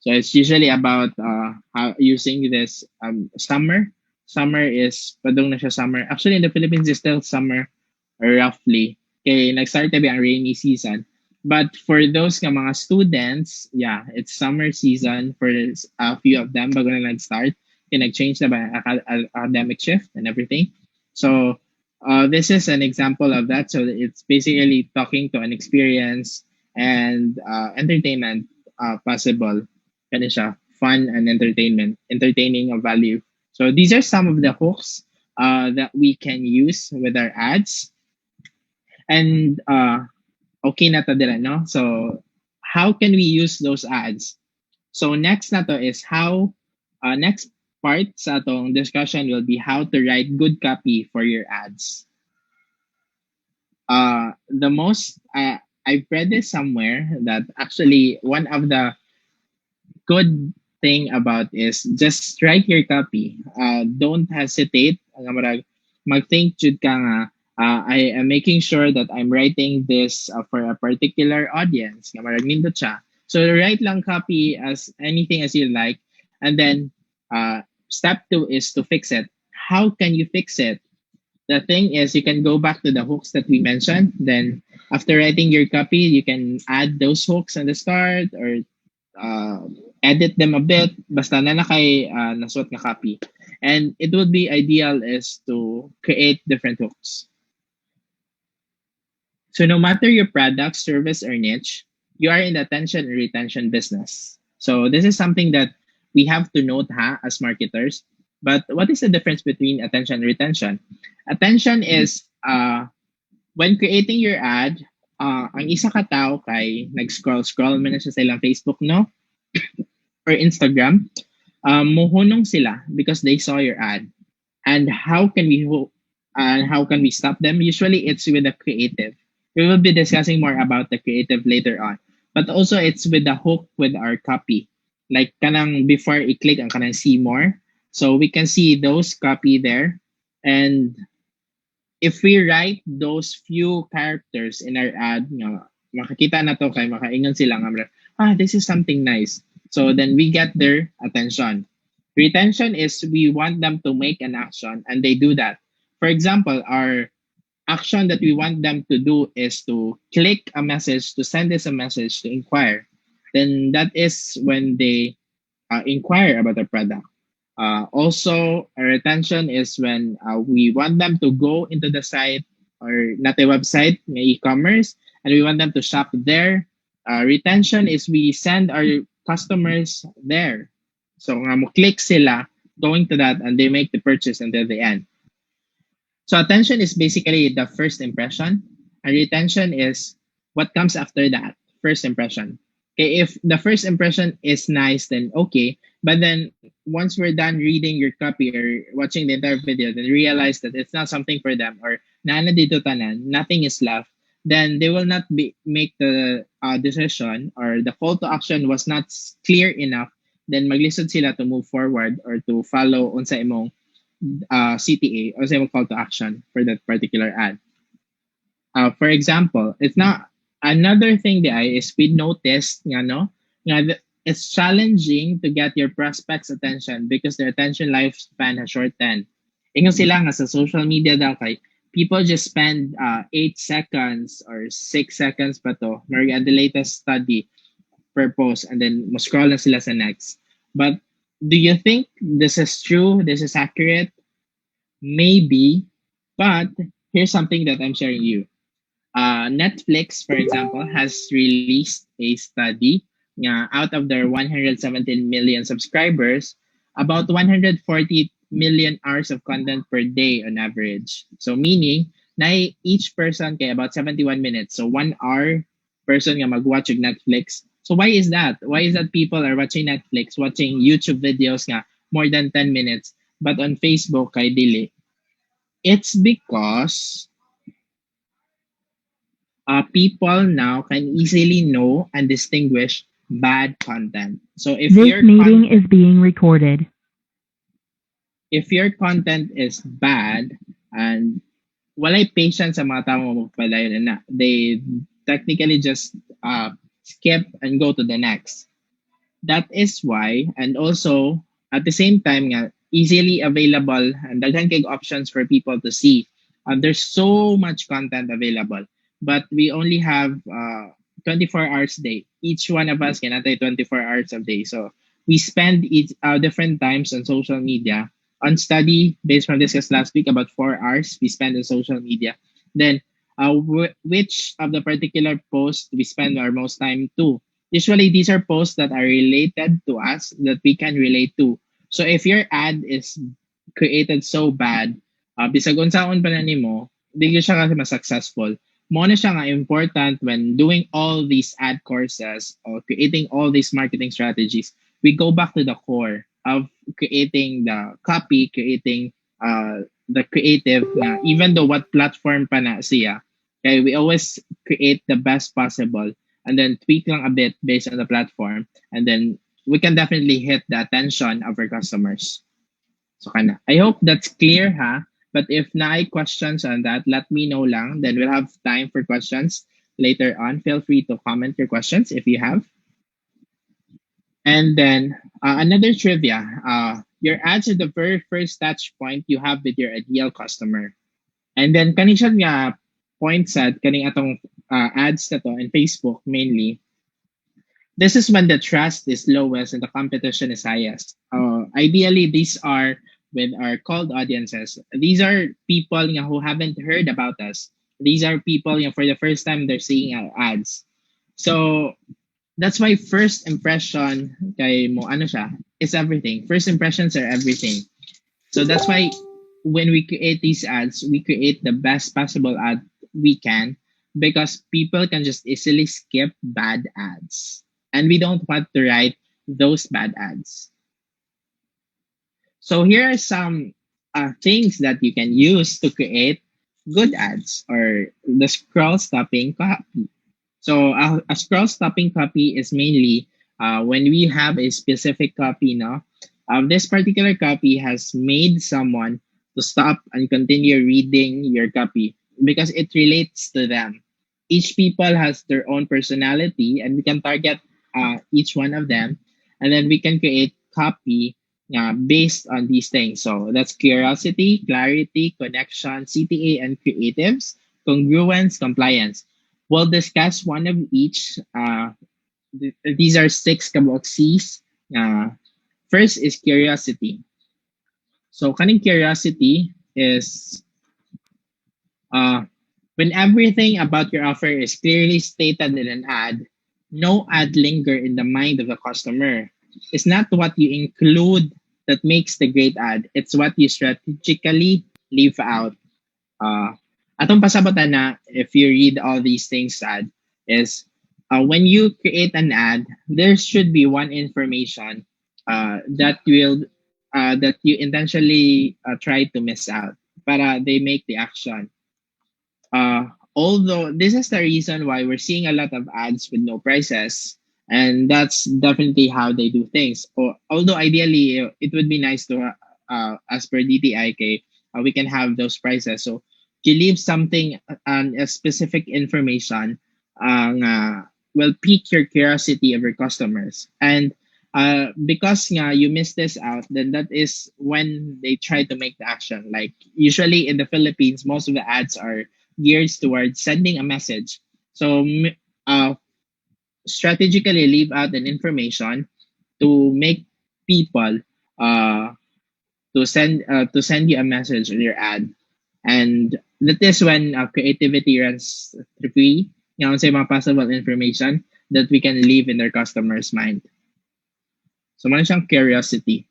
So it's usually about how using this summer. Summer is padung na siya summer. Actually, in the Philippines, it's still summer roughly. Okay, nag-start na ba ang rainy season. But for those nga mga students, yeah, it's summer season for a few of them bago na nag-start. Okay, nag-change na ba ang academic shift and everything. So this is an example of that. So it's basically talking to an experience and entertainment possible. Kaya siya, fun and entertaining of value. So these are some of the hooks that we can use with our ads. And okay na to dila, no? So how can we use those ads? So next na to is how, next part sa atong discussion will be how to write good copy for your ads. The most, I've read this somewhere that actually one of the good thing about is just write your copy. Don't hesitate. Nga marag, mag-think jud ka nga, I am making sure that I'm writing this for a particular audience. Nga marag nindot siya. So write lang copy as anything as you like. And then step 2 is to fix it. How can you fix it? The thing is you can go back to the hooks that we mentioned. Then after writing your copy, you can add those hooks at the start or edit them a bit. Basta na kay nasuot nga copy. And it would be ideal is to create different hooks. So no matter your product, service, or niche, you are in the attention and retention business. So this is something that we have to note as marketers. But what is the difference between attention and retention? Attention is when creating your ad, ang isa ka tao kay nag-scroll man na siya sa ilang Facebook, no? Or Instagram, muhunong sila because they saw your ad. And how can we stop them? Usually it's with the creative. We will be discussing more about the creative later on. But also it's with the hook with our copy. Like kanang before i-click ang kanang see more. So we can see those copy there. And if we write those few characters in our ad, makakita na to kay makaingon sila nga, this is something nice. So then we get their attention. Retention is we want them to make an action and they do that. For example, our action that we want them to do is to click a message, to send us a message, to inquire. Then that is when they inquire about the product. Also, a retention is when we want them to go into the site or not a website, e-commerce, and we want them to shop there. Retention is we send our customers there. So nga mo click sila going to that and they make the purchase until the end. So attention is basically the first impression, and retention is what comes after that first impression. Okay, if the first impression is nice, then okay. But then once we're done reading your copy or watching the entire video, then realize that it's not something for them or nana dito tanan, nothing is left, then they will not make the decision or the call to action was not clear enough. Then maglisod sila to move forward or to follow unsa imong CTA or sa imong call to action for that particular ad. For example, it's not another thing is we noticed it's challenging to get your prospects' attention because their attention lifespan has shortened. Ingon sila nga sa social media daw kay people just spend 8 seconds or 6 seconds pa to the latest study per post and then mo scroll na sila sa next. But do you think this is true? This is accurate? Maybe, But here's something that I'm sharing you. Netflix, for example, has released a study out of their 117 million subscribers, about 140 million hours of content per day on average. So meaning, na each person kay about 71 minutes. So 1 hour person nga mag-watch of Netflix. So why is that? Why is that people are watching Netflix, watching YouTube videos nga more than 10 minutes, but on Facebook kay dili? It's because people now can easily know and distinguish bad content. So This meeting is being recorded. if your content is bad and walay patience sa mga tao mo magpadayon na, they technically just skip and go to the next. That is why, and also at the same time nga, easily available and daghan kay options for people to see. There's so much content available, but we only have 24 hours a day. Each one of us can attend 24 hours a day. So we spend each different times on social media. On study, based from discussed last week, about 4 hours we spend on social media. Then, which of the particular posts we spend our most time to? Usually, these are posts that are related to us that we can relate to. So if your ad is created so bad, bisag unsaon pa na nimo, di gyud siya kasi mas-successful. Mo na siya nga important when doing all these ad courses or creating all these marketing strategies. We go back to the core of creating the copy, creating the creative na even though what platform pa na siya. Okay, we always create the best possible and then tweak lang a bit based on the platform, and then we can definitely hit the attention of our customers. So kana. I hope that's clear ha. But if na ay questions on that, let me know lang. Then we'll have time for questions later on. Feel free to comment your questions if you have. And then another trivia. Your ads are the very first touch point you have with your ideal customer. And then kani siya nga point set kaning atong ads na to in Facebook mainly. This is when the trust is lowest and the competition is highest. Ideally, these are with our cold audiences. These are people who haven't heard about us. These are people for the first time they're seeing our ads. So that's why first impression kay mo ano siya is everything. First impressions are everything. So that's why when we create these ads, we create the best possible ad we can because people can just easily skip bad ads. And we don't want to write those bad ads. So here are some things that you can use to create good ads or the scroll stopping copy. So a scroll stopping copy is mainly when we have a specific copy, no? This particular copy has made someone to stop and continue reading your copy because it relates to them. Each people has their own personality, and we can target each one of them, and then we can create copy based on these things. So that's curiosity, clarity, connection, CTA, and creatives, congruence, compliance. We'll discuss one of each. These are six kabok C's. First is curiosity. So kaning curiosity is when everything about your offer is clearly stated in an ad, no ad linger in the mind of the customer. It's not what you include that makes the great ad. It's what you strategically leave out. Atong pasabotan na, if you read all these things ad, is when you create an ad, there should be one information that you intentionally try to miss out para they make the action. Although this is the reason why we're seeing a lot of ads with no prices, and that's definitely how they do things. Although ideally, it would be nice to, as per DTIK, we can have those prices. So you leave something, a specific information, will pique your curiosity of your customers. And because you miss this out, then that is when they try to make the action. Like usually in the Philippines, most of the ads are geared towards sending a message. So strategically leave out an information to make people to send you a message in your ad. And that is when creativity runs free. Yung sa mga possible information that we can leave in their customer's mind. So, man siyang curiosity.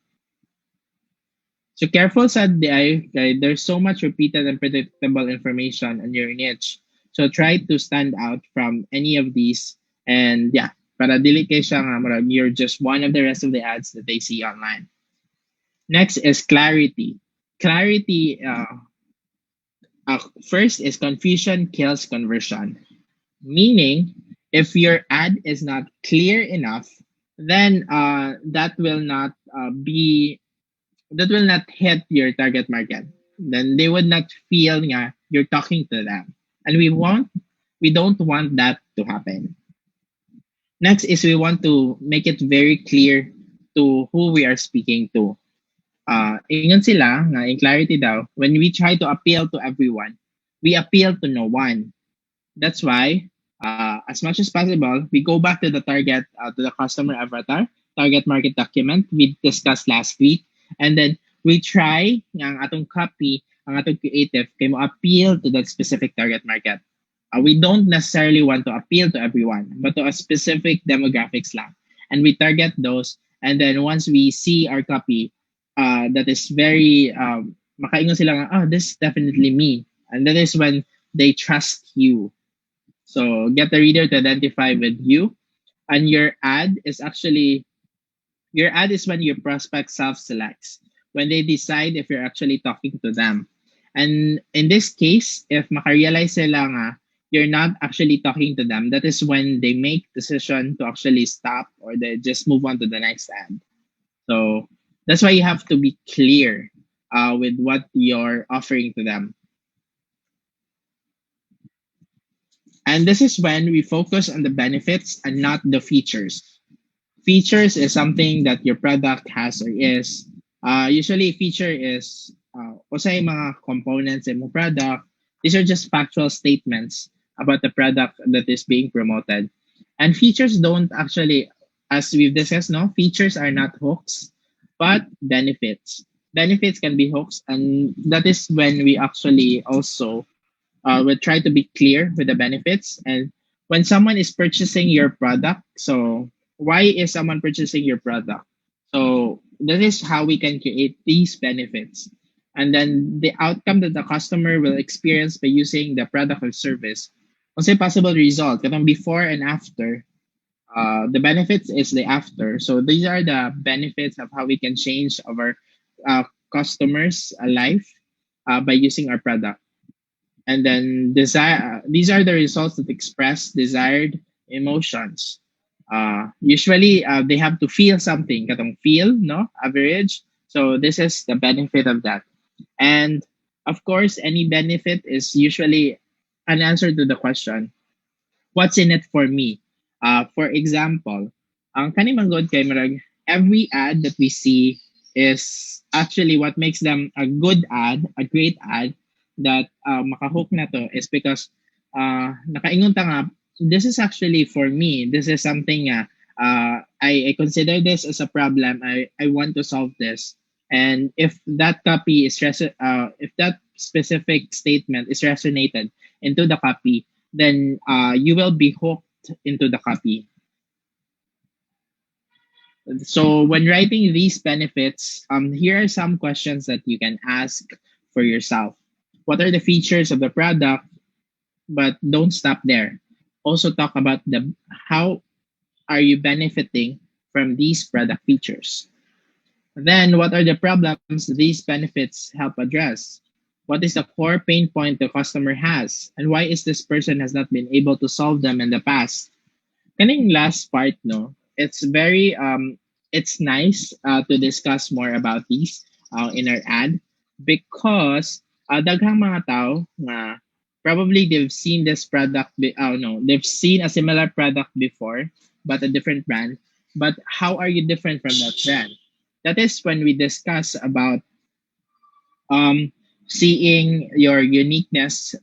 So, careful sa DI, okay, there's so much repeated and predictable information on your niche. So, try to stand out from any of these. And yeah, para dili kay siya nga, murag you're just one of the rest of the ads that they see online. Next is clarity. Clarity, first is confusion kills conversion. Meaning, if your ad is not clear enough, then that will not hit your target market. Then they would not feel nga you're talking to them, and we don't want that to happen. Next is we want to make it very clear to who we are speaking to. Ingon sila nga in clarity daw, when we try to appeal to everyone, we appeal to no one. That's why, as much as possible, we go back to the target, to the customer avatar, target market document we discussed last week, and then we try ang atong copy, ang atong creative, kay mo appeal to that specific target market. We don't necessarily want to appeal to everyone, but to a specific demographics lang. And we target those, and then once we see our copy, that is very, makaingon sila nga, oh, this is definitely me. And that is when they trust you. So get the reader to identify with you. And your ad is when your prospect self-selects, when they decide if you're actually talking to them. And in this case, if makarealize sila nga, you're not actually talking to them, that is when they make decision to actually stop or they just move on to the next ad. So that's why you have to be clear with what you're offering to them. And this is when we focus on the benefits and not the features. Features is something that your product has or is. Usually, feature is usay mga components in your product. These are just factual statements about the product that is being promoted. And features don't actually, as we've discussed, no, features are not hooks, but benefits. Benefits can be hooks, and that is when we actually also will try to be clear with the benefits. And when someone is purchasing your product, so why is someone purchasing your product? So that is how we can create these benefits. And then the outcome that the customer will experience by using the product or service. What's a possible result? Katong before and after. The benefits is the after. So these are the benefits of how we can change our customers' life by using our product. And then these are the results that express desired emotions. Usually, they have to feel something. Katong feel, no? Average. So this is the benefit of that. And of course, any benefit is usually an answer to the question, what's in it for me? For example, ang kanimanggod kay marag, every ad that we see is actually what makes them a good ad, a great ad that makahook na to is because nakaingon ta nga, this is actually for me. This is something I consider this as a problem. I want to solve this. And if that copy is if that specific statement is resonated into the copy, then you will be hooked into the copy. So when writing these benefits, here are some questions that you can ask for yourself. What are the features of the product? But don't stop there. Also talk about how are you benefiting from these product features. Then what are the problems these benefits help address? What is the core pain point the customer has? And why is this person has not been able to solve them in the past? Kaning last part, no, it's very it's nice to discuss more about these in our ad because daghang mga tao nga probably they've seen this product they've seen a similar product before but a different brand. But how are you different from that brand? That is when we discuss about seeing your uniqueness,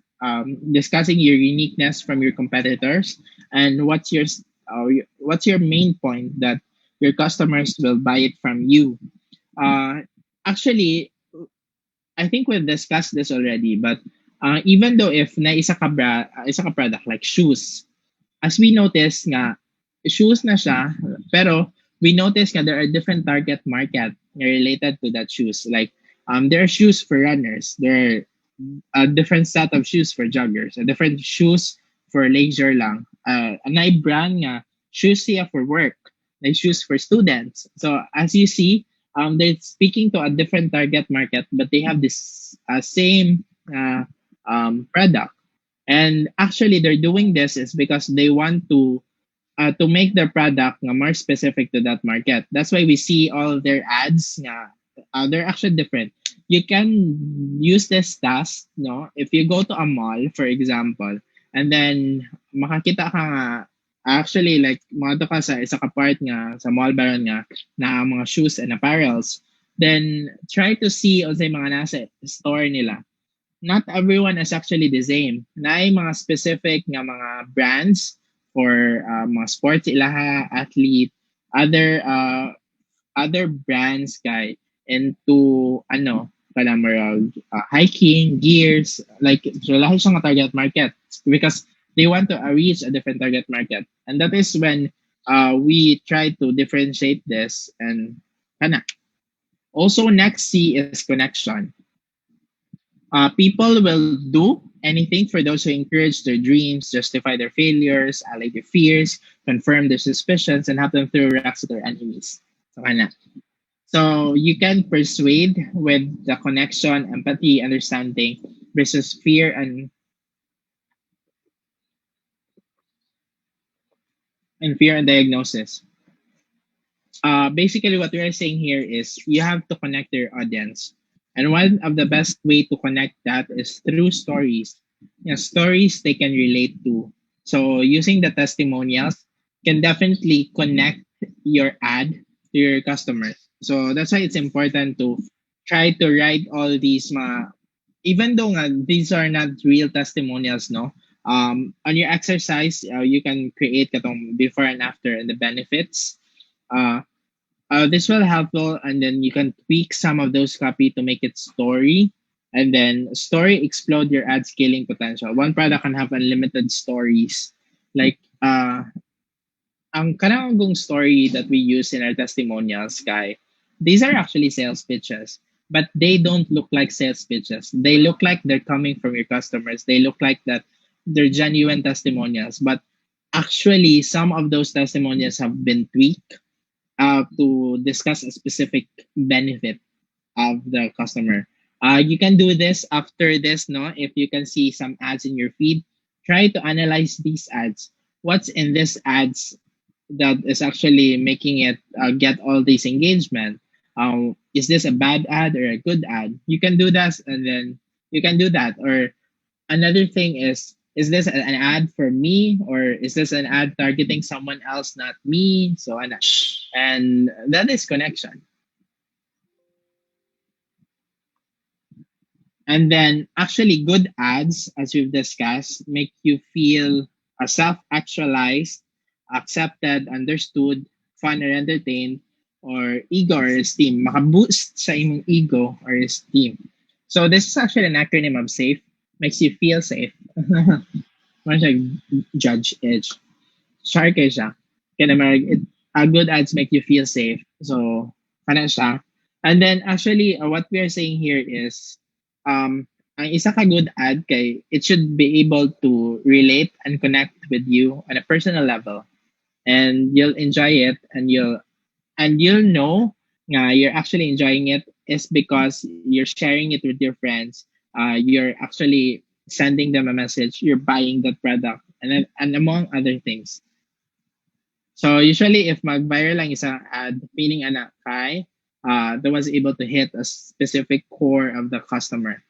discussing your uniqueness from your competitors, and what's your main point that your customers will buy it from you. Actually, I think we've discussed this already, but even though if na isa ka product like shoes, as we notice nga, shoes na siya, pero we notice nga there are different target market na related to that shoes. Like, there are shoes for runners, there are a different set of shoes for joggers, a different shoes for leisure lang. Anay brand nga, shoes siya for work, like shoes for students. So as you see, they're speaking to a different target market, but they have this same product. And actually, they're doing this is because they want to make their product nga more specific to that market. That's why we see all of their ads nga, they're actually different. You can use this task, no? If you go to a mall, for example, and then makakita ka nga, actually, like, mga ka sa isa ka part nga, sa mall baron nga, na ang mga shoes and apparels, then try to see sa mga nasa store nila. Not everyone is actually the same. Naay mga specific nga mga brands for mga sports ilaha, athlete, other brands kay into ano kada hiking gears, like lahi siya nga target market because they want to reach a different target market, and that is when we try to differentiate this. And kana also next C is connection. People will do anything for those who encourage their dreams, justify their failures, allay their fears, confirm their suspicions, and help them throw rocks at their enemies. So, kana. So you can persuade with the connection, empathy, understanding versus fear and diagnosis. Basically, what we are saying here is you have to connect your audience, and one of the best way to connect that is through stories. Stories they can relate to. So using the testimonials can definitely connect your ad to your customers. So that's why it's important to try to write all these even though nga, these are not real testimonials, no. On your exercise, you can create katong before and after and the benefits. Uh, this will helpful, and then you can tweak some of those copy to make it story, and then story explode your ad scaling potential. One product can have unlimited stories, like ang kanang story that we use in our testimonials, guy. These are actually sales pitches, but they don't look like sales pitches. They look like they're coming from your customers. They look like that they're genuine testimonials, but actually some of those testimonials have been tweaked to discuss a specific benefit of the customer. You can do this after this, no? If you can see some ads in your feed, try to analyze these ads. What's in this ads that is actually making it get all this engagement? Is this a bad ad or a good ad? You can do that, and then you can do that. Or another thing is this an ad for me, or is this an ad targeting someone else, not me? So and that is connection. And then actually good ads, as we've discussed, make you feel self-actualized, accepted, understood, fun or entertained, or ego or esteem. Maka-boost sa imong ego or esteem. So this is actually an acronym of SAFE. Makes you feel safe. Much like Judge Edge. Shark siya. Good ads make you feel safe. So, kana siya. And then actually, what we are saying here is, ang isa ka good ad kay it should be able to relate and connect with you on a personal level, and you'll enjoy it, and you'll know nga you're actually enjoying it is because you're sharing it with your friends. You're actually sending them a message. You're buying that product, and among other things. So usually, if mag-viral lang isang ad, meaning anak kay, that was able to hit a specific core of the customer.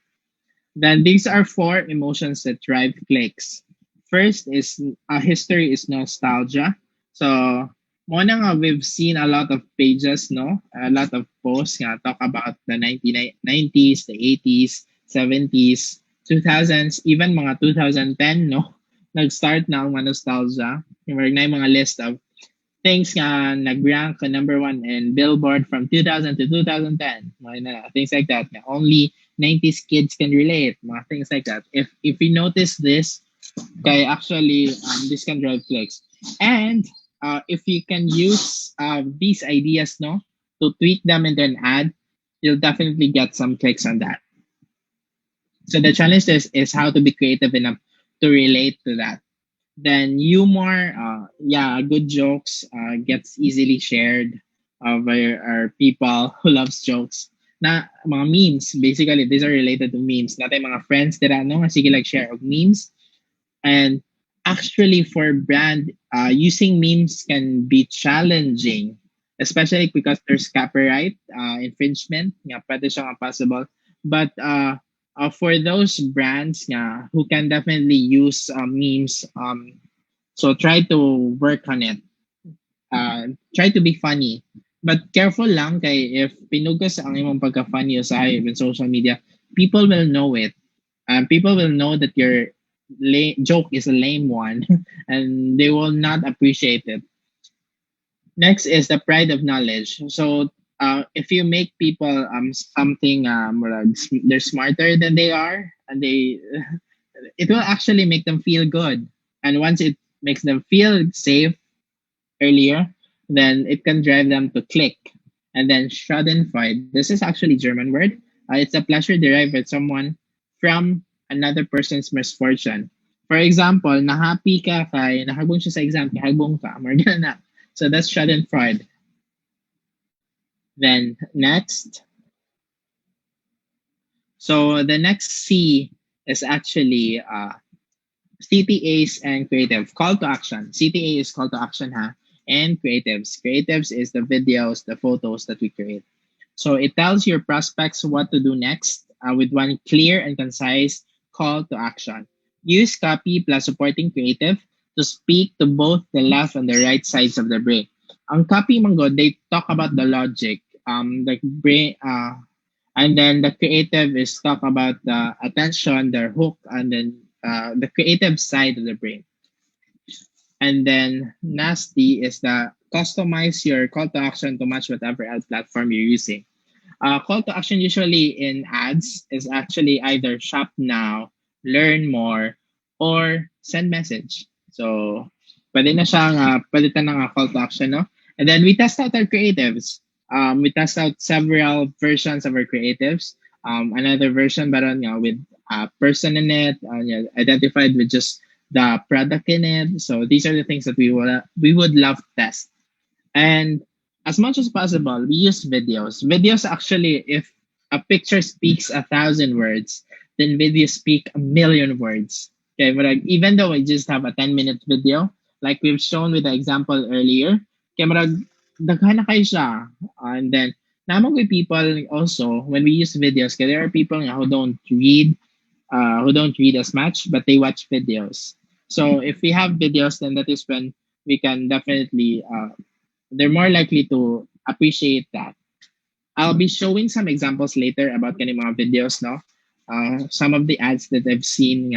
Then these are 4 emotions that drive clicks. First is history is nostalgia. So muna nga we've seen a lot of pages, no? A lot of posts nga talk about the 1990s, the 80s, 70s, 2000s, even mga 2010, no? Nag-start na ang mga nostalgia. Yung mga list of things nga nag-rank number 1 in Billboard from 2000 to 2010. Things like that. Only 90s kids can relate, mga things like that. If you notice this, okay, actually, this can drive clicks. And if you can use these ideas, no, to tweak them into an ad, you'll definitely get some clicks on that. So the challenge is how to be creative enough to relate to that. Then humor, yeah, good jokes gets easily shared by our people who loves jokes. Na mga memes, basically, these are related to memes. Natay mga friends dira, no, nga sige like share of memes. And actually, for brand, using memes can be challenging, especially because there's copyright infringement. Nga, pwede siya nga possible. But for those brands nga, who can definitely use memes, so try to work on it. Try to be funny. But careful lang kay if pinugas ang imong pagka-funny usahay in social media, people will know it. People will know that your joke is a lame one and they will not appreciate it. Next is the pride of knowledge. So if you make people something they're smarter than they are, and they it will actually make them feel good. And once it makes them feel safe earlier, then it can drive them to click. And then Schadenfreude. This is actually German word. It's a pleasure derived by someone from another person's misfortune. For example, na-happy ka kay nahagbong siya sa exam, kay hagbong ka, more ganun na. So that's Schadenfreude. Then next. So the next C is actually CTAs and creative. Call to action. CTA is call to action, ha? And creatives. Creatives is the videos, the photos that we create. So it tells your prospects what to do next with one clear and concise call to action. Use copy plus supporting creative to speak to both the left and the right sides of the brain. Ang copy mango, they talk about the logic, the brain, and then the creative is talk about the attention, the hook, and then the creative side of the brain. And then nasty is the customize your call to action to match whatever ad platform you're using. Call to action usually in ads is actually either shop now, learn more, or send message. So, pwede na siyang palitan ng call to action, no? And then we test out our creatives. We test out several versions of our creatives. Another version, but with a person in it, identified with just the product in it. So these are the things that we would love to test. And as much as possible, we use videos. Videos actually, if a picture speaks 1,000 words, then videos speak 1,000,000 words. Okay, but even though we just have a 10-minute video, like we've shown with the example earlier, okay, daghan na kayo siya. And then, namang with people also, when we use videos, okay, there are people who don't read as much, but they watch videos. So if we have videos, then that is when we can definitely, they're more likely to appreciate that. I'll be showing some examples later about kani mga videos, no? Some of the ads that I've seen,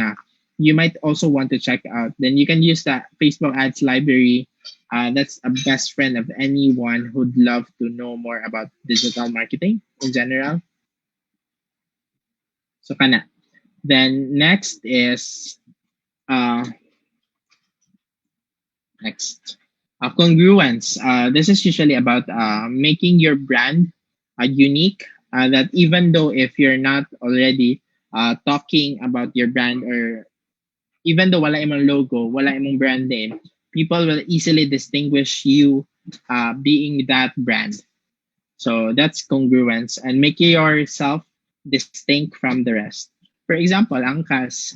you might also want to check out. Then you can use that Facebook ads library. That's a best friend of anyone who'd love to know more about digital marketing in general. So kana. Then next is congruence. This is usually about making your brand unique. That even though if you're not already talking about your brand, or even though wala imong logo, wala imong brand name, people will easily distinguish you being that brand. So that's congruence and make yourself distinct from the rest. For example, Angkas,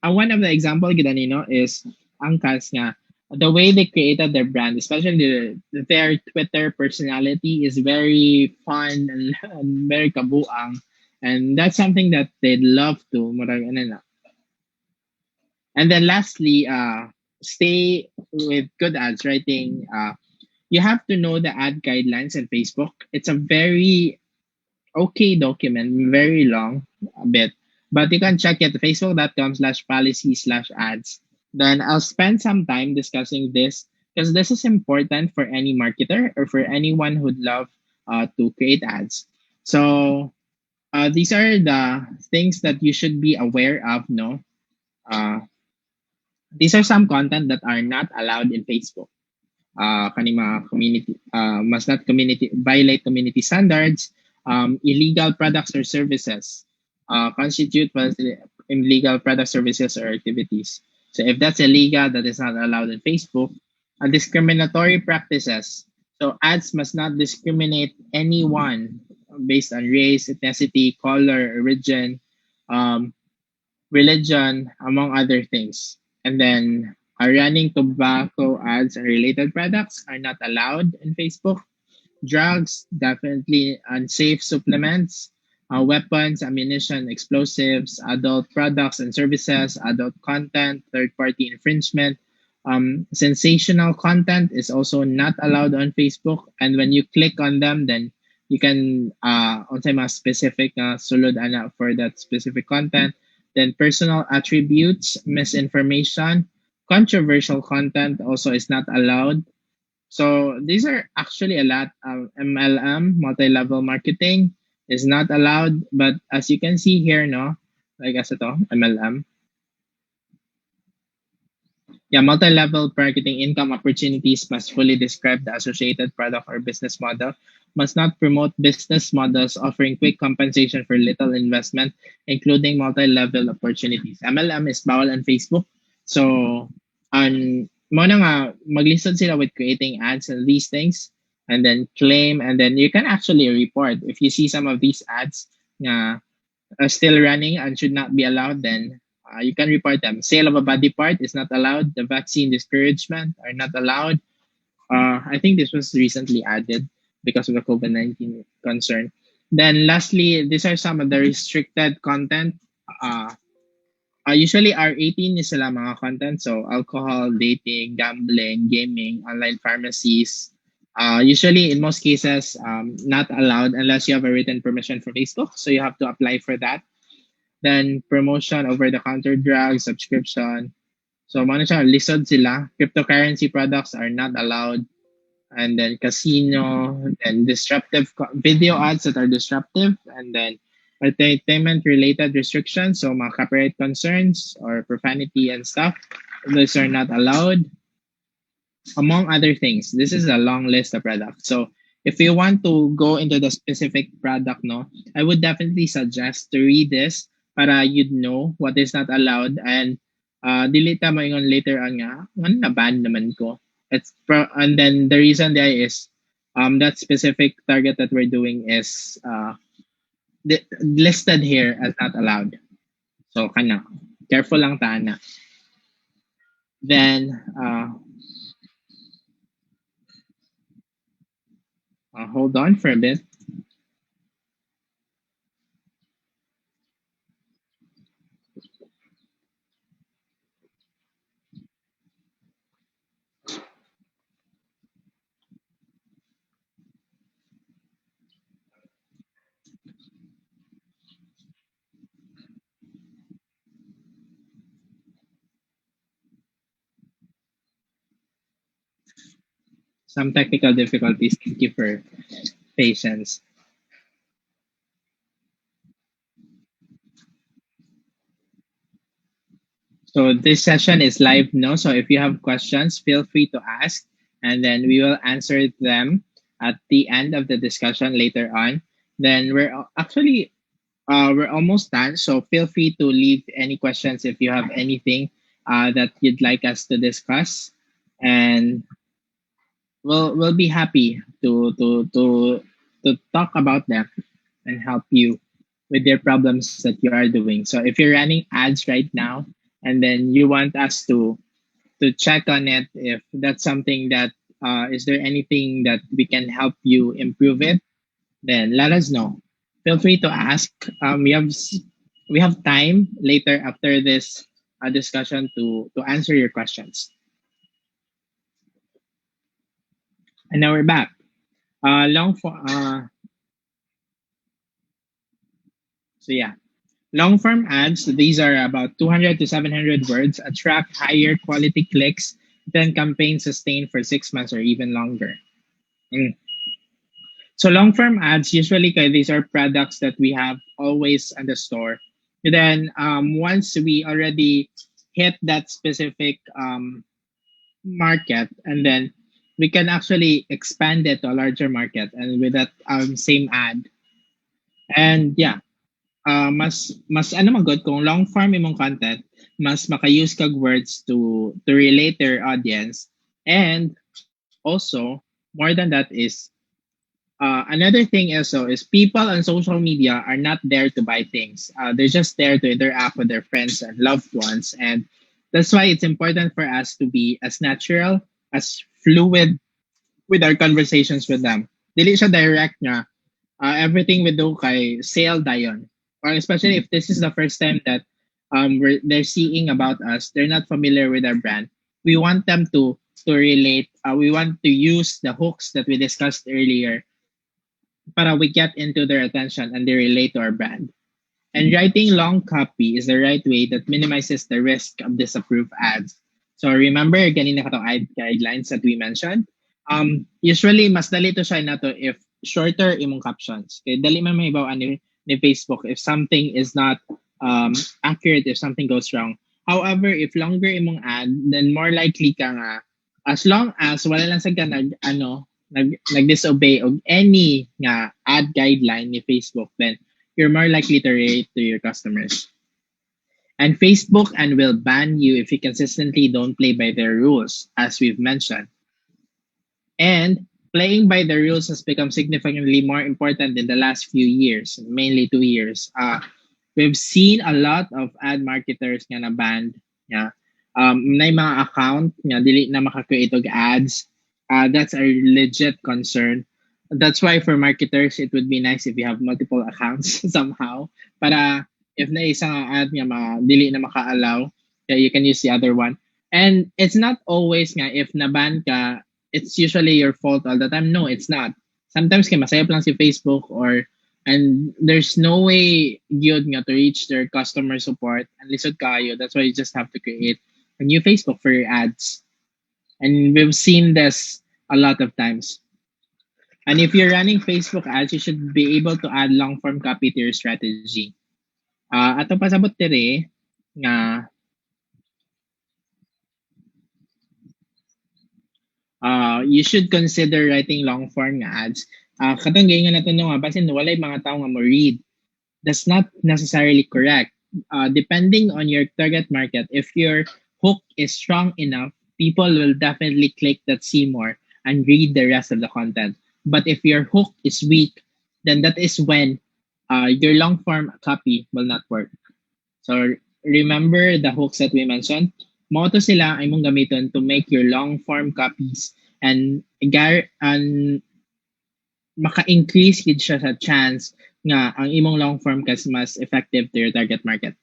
one of the example gidanino is Angkas nga, the way they created their brand, especially their Twitter personality is very fun and very kabuang. And that's something that they'd love to. And then lastly, stay with good ads writing. You have to know the ad guidelines in Facebook. It's a very okay document, very long a bit, but you can check it facebook.com/policy/ads. Then I'll spend some time discussing this because this is important for any marketer or for anyone who'd love to create ads. So these are the things that you should be aware of. No, uh, these are some content that are not allowed in Facebook. Kaning mga community, must not community violate community standards. Illegal products or services constitute illegal product services or activities. So if that's illegal, that is not allowed in Facebook. Discriminatory practices. So ads must not discriminate anyone based on race, ethnicity, color, origin, um, religion, among other things. And then running tobacco ads and related products are not allowed in Facebook. Drugs, definitely unsafe supplements, weapons, ammunition, explosives, adult products and services, adult content, third party infringement. Sensational content is also not allowed on Facebook. And when you click on them, then you can on say mga specific sulod ana for that specific content. Then personal attributes, misinformation, controversial content also is not allowed. So these are actually a lot. MLM, multi-level marketing, is not allowed. But as you can see here, no, like as ito, MLM. Yeah, multi-level marketing income opportunities must fully describe the associated product or business model, must not promote business models offering quick compensation for little investment, including multi-level opportunities. MLM is bawal on Facebook. So, mo na nga, maglisod sila with creating ads and these things, and then claim, and then you can actually report. If you see some of these ads na are still running and should not be allowed, then you can report them. Sale of a body part is not allowed. The vaccine discouragement are not allowed. I think this was recently added because of the COVID-19 concern. Then lastly, these are some of the restricted content. Usually R18 is sila mga content. So alcohol, dating, gambling, gaming, online pharmacies. Usually in most cases, not allowed unless you have a written permission from Facebook. So you have to apply for that. Then promotion, over-the-counter drugs, subscription. So mga siya, lisod sila. Cryptocurrency products are not allowed. And then casino, and disruptive video ads that are disruptive. And then entertainment-related restrictions. So mga copyright concerns or profanity and stuff. Those are not allowed. Among other things, this is a long list of products. So if you want to go into the specific product, no, I would definitely suggest to read this para you'd know what is not allowed, and delete mo ingon later on nga, na-ban naman ko. And then the reason there is that specific target that we're doing is listed here as not allowed. So kana, careful lang ta na. Then hold on for a bit. Some technical difficulties. Thank you for patience. So this session is live now. So if you have questions, feel free to ask, and then we will answer them at the end of the discussion later on. Then we're almost done. So feel free to leave any questions if you have anything that you'd like us to discuss, and we'll be happy to talk about them and help you with your problems that you are doing. So if you're running ads right now and then you want us to check on it, if that's something that is there anything that we can help you improve it, then let us know. Feel free to ask. We have time later after this discussion to answer your questions. And now we're back. Long form ads, these are about 200 to 700 words, attract higher quality clicks than campaigns sustained for 6 months or even longer. So long form ads usually kay these are products that we have always on the store. And then once we already hit that specific market, and then we can actually expand it to a larger market and with that same ad. And yeah, mas ano magod kung long form imong content, mas maka-use kag words to relate to your audience. And also, more than that is another thing also is people on social media are not there to buy things. They're just there to interact with their friends and loved ones, and that's why it's important for us to be as natural, as fluid with our conversations with them. Dili siya direct nga. Everything we do kay sale dayon. Or especially if this is the first time that they're seeing about us, they're not familiar with our brand. We want them to relate. We want to use the hooks that we discussed earlier para we get into their attention and they relate to our brand. And writing long copy is the right way that minimizes the risk of disapproved ads. So remember, ganina katong guidelines that we mentioned. Usually, mas dali to siya na to if shorter imong captions. Kaya dali man may ibaw ni Facebook if something is not accurate, if something goes wrong. However, if longer imong ad, then more likely ka nga, as long as wala lang sa ka nag-disobey of any nga ad guideline ni Facebook, then you're more likely to relate to your customers. And Facebook and will ban you if you consistently don't play by their rules, as we've mentioned. And playing by the rules has become significantly more important in the last few years, mainly 2 years. We've seen a lot of ad marketers nga na banned. Yeah. Na mga account nga dili na maka-create og ads. That's a legit concern. That's why for marketers, it would be nice if you have multiple accounts somehow. Para if na isang ad nga dili na maka-allow, you can use the other one. And it's not always nga if naban ka, it's usually your fault all the time. No, it's not. Sometimes kay masayap lang si Facebook and there's no way yun nga to reach their customer support and lisod kayo. That's why you just have to create a new Facebook for your ads. And we've seen this a lot of times. And if you're running Facebook ads, you should be able to add long form copy to your strategy. Ato pasabot dire nga you should consider writing long form nga ads. Katong ganyan na nga basin walay mga tao nga mo read. That's not necessarily correct. Depending on your target market, if your hook is strong enough, people will definitely click that see more and read the rest of the content. But if your hook is weak, then that is when your long form copy will not work. So remember the hooks that we mentioned. Mo to sila ay mong gamiton to make your long form copies and maka-increase gid siya sa chance nga ang imong long form kas mas effective to your target market.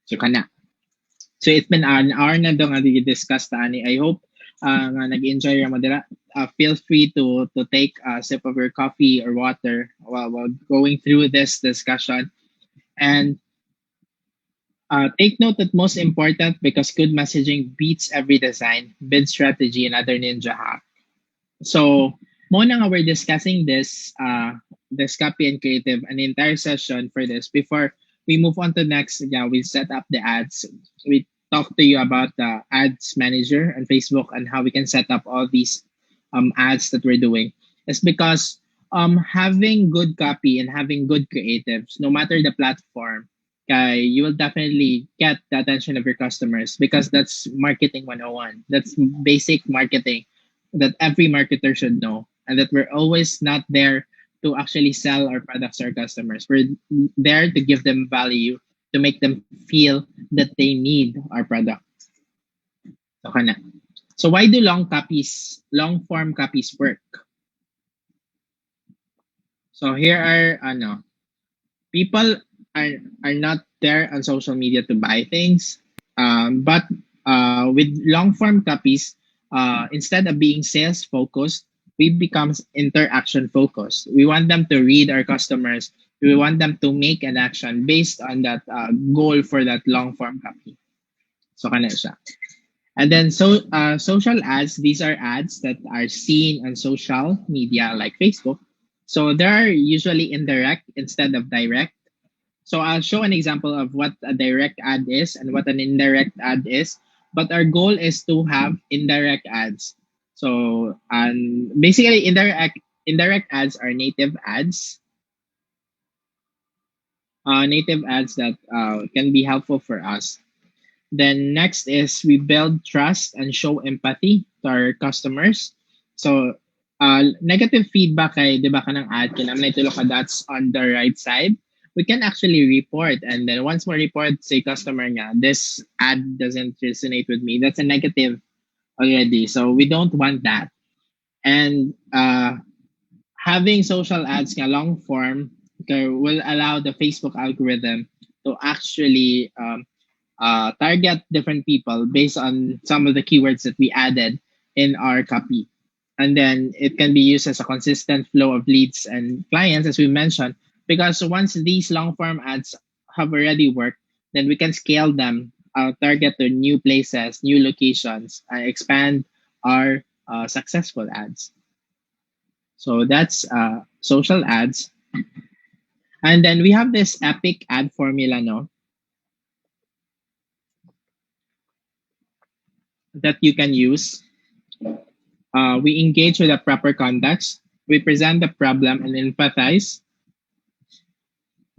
So kana. So it's been an hour na daw nga discuss ta ani. I hope nga nag-enjoy ra mo dira. Feel free to take a sip of your coffee or water while going through this discussion. And take note that most important, because good messaging beats every design, bid strategy, and other ninja hack. So, mo na nga we're discussing this copy and creative, an entire session for this. Before we move on to next, we set up the ads. We talk to you about the ads manager on Facebook and how we can set up all these ads that we're doing. It's because having good copy and having good creatives, no matter the platform, you will definitely get the attention of your customers, because that's marketing 101. That's basic marketing that every marketer should know, and that we're always not there to actually sell our products to our customers. We're there to give them value, to make them feel that they need our product. So why do long form copies work? So here are people are not there on social media to buy things, but with long form copies, instead of being sales focused, we become interaction focused. We want them to read our customers. We want them to make an action based on that goal for that long form copy. So kana siya. And then social ads, these are ads that are seen on social media like Facebook. So there are usually indirect instead of direct. So I'll show an example of what a direct ad is and what an indirect ad is. But our goal is to have indirect ads. So basically indirect ads are native ads that can be helpful for us. Then next is we build trust and show empathy to our customers. So negative feedback ay di ba kanang ad kinamnay tulo ka that's on the right side. We can actually report and then once more report say customer nga this ad doesn't resonate with me. That's a negative already. So we don't want that. And having social ads nga long form will allow the Facebook algorithm to actually target different people based on some of the keywords that we added in our copy. And then it can be used as a consistent flow of leads and clients, as we mentioned, because once these long form ads have already worked, then we can scale them, target to new places, new locations, and expand our successful ads. So that's social ads. And then we have this epic ad formula, no, that you can use. We engage with the proper context. We present the problem and empathize.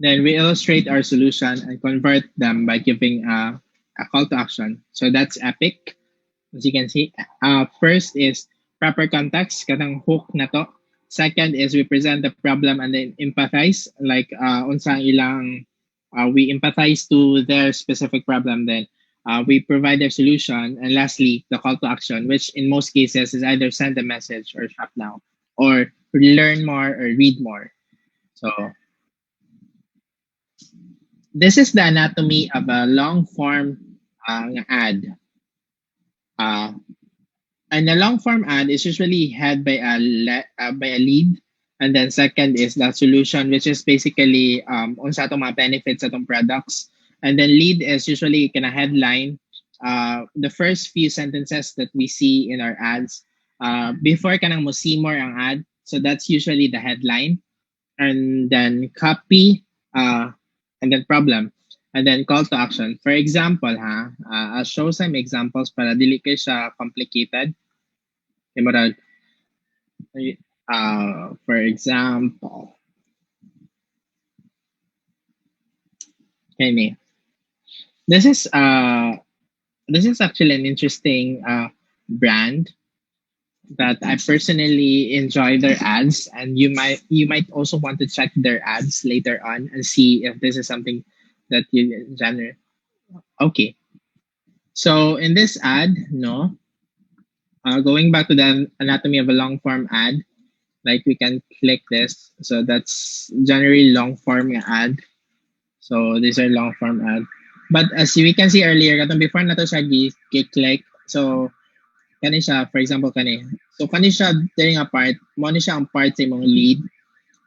Then we illustrate our solution and convert them by giving a call to action. So that's epic. As you can see, first is proper context, katang hook na to. Second is we present the problem and then empathize, like unsang ilang we empathize to their specific problem. Then we provide their solution, and lastly, the call to action, which in most cases is either send a message or shop now, or learn more or read more. So this is the anatomy of a long form ad. Uh, And a long form ad is usually had by by a lead, and then second is the solution, which is basically unsa atong mga benefits atong products, and then lead is usually kind of headline, the first few sentences that we see in our ads, before kanang mo see more ang ad, so that's usually the headline, and then copy, and then problem, and then call to action. For example, I'll show some examples para dili kay siya complicated. Emerald. For example, okay, this is this is actually an interesting brand that I personally enjoy their ads, and you might also want to check their ads later on and see if this is something that you genre. Okay, so in this ad, no, going back to the anatomy of a long form ad, like we can click this, so that's generally long form ad. So these are long form ad. But as we can see earlier, katong before na to siya click. So kani siya, for example kani. So kani siya during a part, mo ni siya ang part sa imong lead.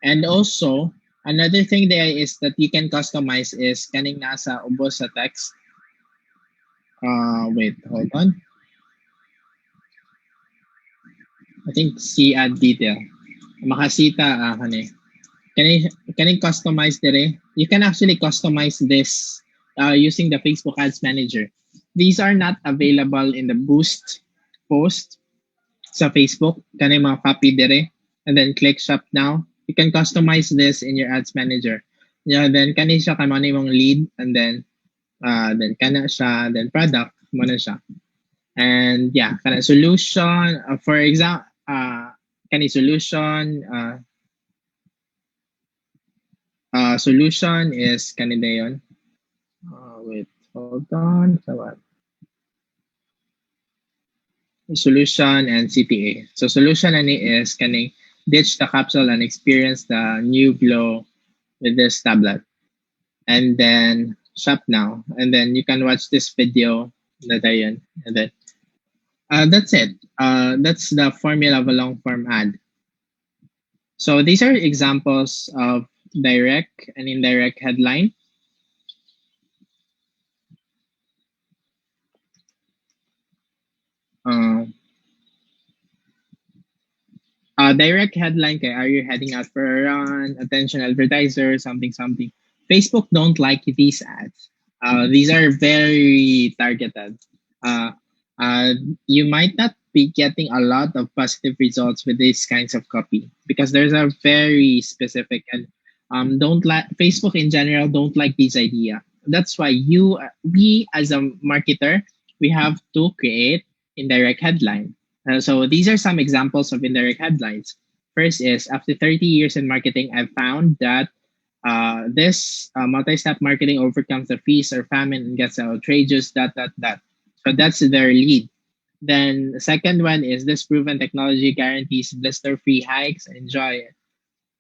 And also another thing there is that you can customize is kaning nasa ubos sa text. Wait, hold on. I think see ad detail. Makasita kani. Can I customize dire? You can actually customize this using the Facebook Ads Manager. These are not available in the Boost post sa Facebook. Can I mga copy dire? And then click Shop Now. You can customize this in your Ads Manager. Yeah, then kani siya kay mong lead, and then kana siya, then product mo na siya. And yeah, kana solution. For example, kani solution. Solution is kanina yun. Wait, hold on. Tawag. Solution and CTA. So solution ani is kaning ditch the capsule and experience the new glow with this tablet. And then shop now. And then you can watch this video that I and then that's it. That's the formula of a long form ad. So these are examples of direct and indirect headline. Direct headline kay, are you heading out for a run? Attention advertiser, something something. Facebook don't like these ads. These are very targeted. Uh, uh, you might not be getting a lot of positive results with these kinds of copy because there's a very specific and don't like Facebook in general don't like this idea. That's why we as a marketer we have to create indirect headline. So these are some examples of indirect headlines. First is after 30 years in marketing, I've found that this multi-step marketing overcomes the feast or famine and gets outrageous that. So that's their lead. Then the second one is this proven technology guarantees blister-free hikes. Enjoy it.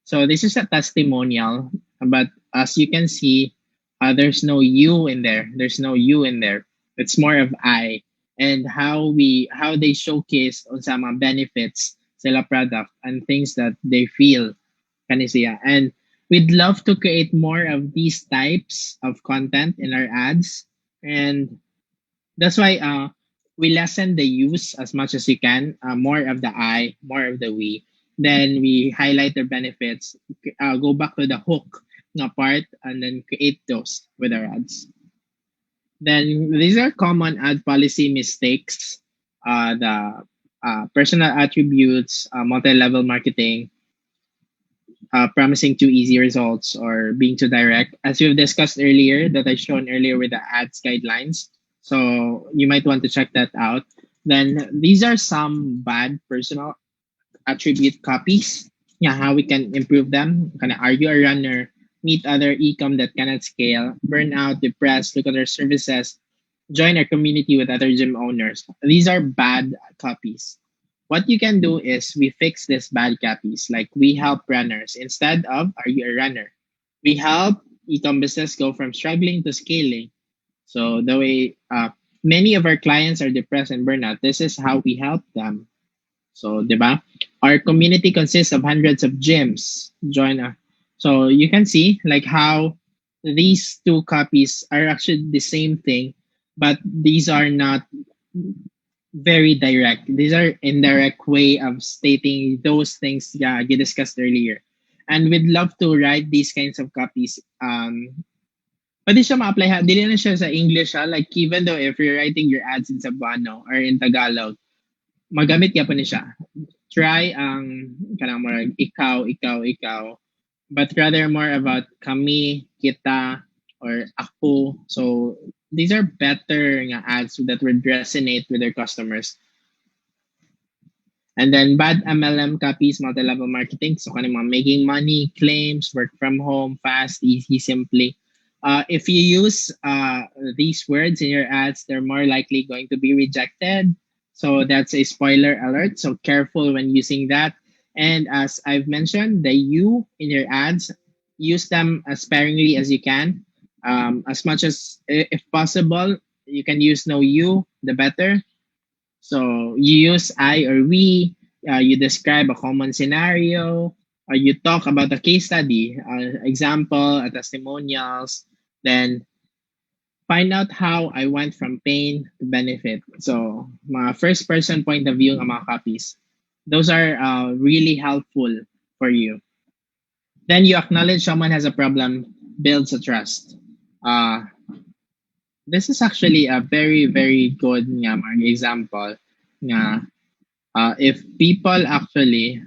So this is a testimonial, but as you can see, there's no you in there. There's no you in there. It's more of I and how they showcase on some benefits sila product and things that they feel kanisiya. And we'd love to create more of these types of content in our ads, and that's why we lessen the use as much as we can. More of the I, more of the we. Then we highlight the benefits. Go back to the hook na part and then create those with our ads. Then these are common ad policy mistakes. The personal attributes, multi-level marketing, promising too easy results or being too direct, as we've discussed earlier, that I shown earlier with the ads guidelines. So you might want to check that out. Then these are some bad personal attribute copies. Yeah, how we can improve them. Are you a runner? Meet other e-com that cannot scale. Burn out, depressed, look at our services. Join our community with other gym owners. These are bad copies. What you can do is we fix these bad copies. Like we help runners instead of are you a runner? We help e-com business go from struggling to scaling. So the way many of our clients are depressed and burnout, this is how we help them. So, diba? Our community consists of hundreds of gyms. Join us. So you can see like how these two copies are actually the same thing, but these are not very direct. These are indirect way of stating those things you discussed earlier. And we'd love to write these kinds of copies. Pwede siya ma-apply ha. Dili na siya sa English ha. Like even though if you're writing your ads in Cebuano or in Tagalog, magamit ka pa ni siya. Try ang kanang more ikaw, ikaw, ikaw. But rather more about kami, kita, or ako. So these are better nga ads that would resonate with their customers. And then bad MLM copies, multi-level marketing. So kanang mga making money, claims, work from home, fast, easy, simply. If you use these words in your ads, they're more likely going to be rejected. So that's a spoiler alert. So careful when using that. And as I've mentioned, the you in your ads, use them as sparingly as you can. As much as, if possible, you can use no you, the better. So you use I or we, you describe a common scenario, or you talk about a case study, example, testimonials, then find out how I went from pain to benefit. So my first person point of view ng mga copies. Those are really helpful for you. Then you acknowledge someone has a problem, builds a trust. This is actually a very, very good example. If people actually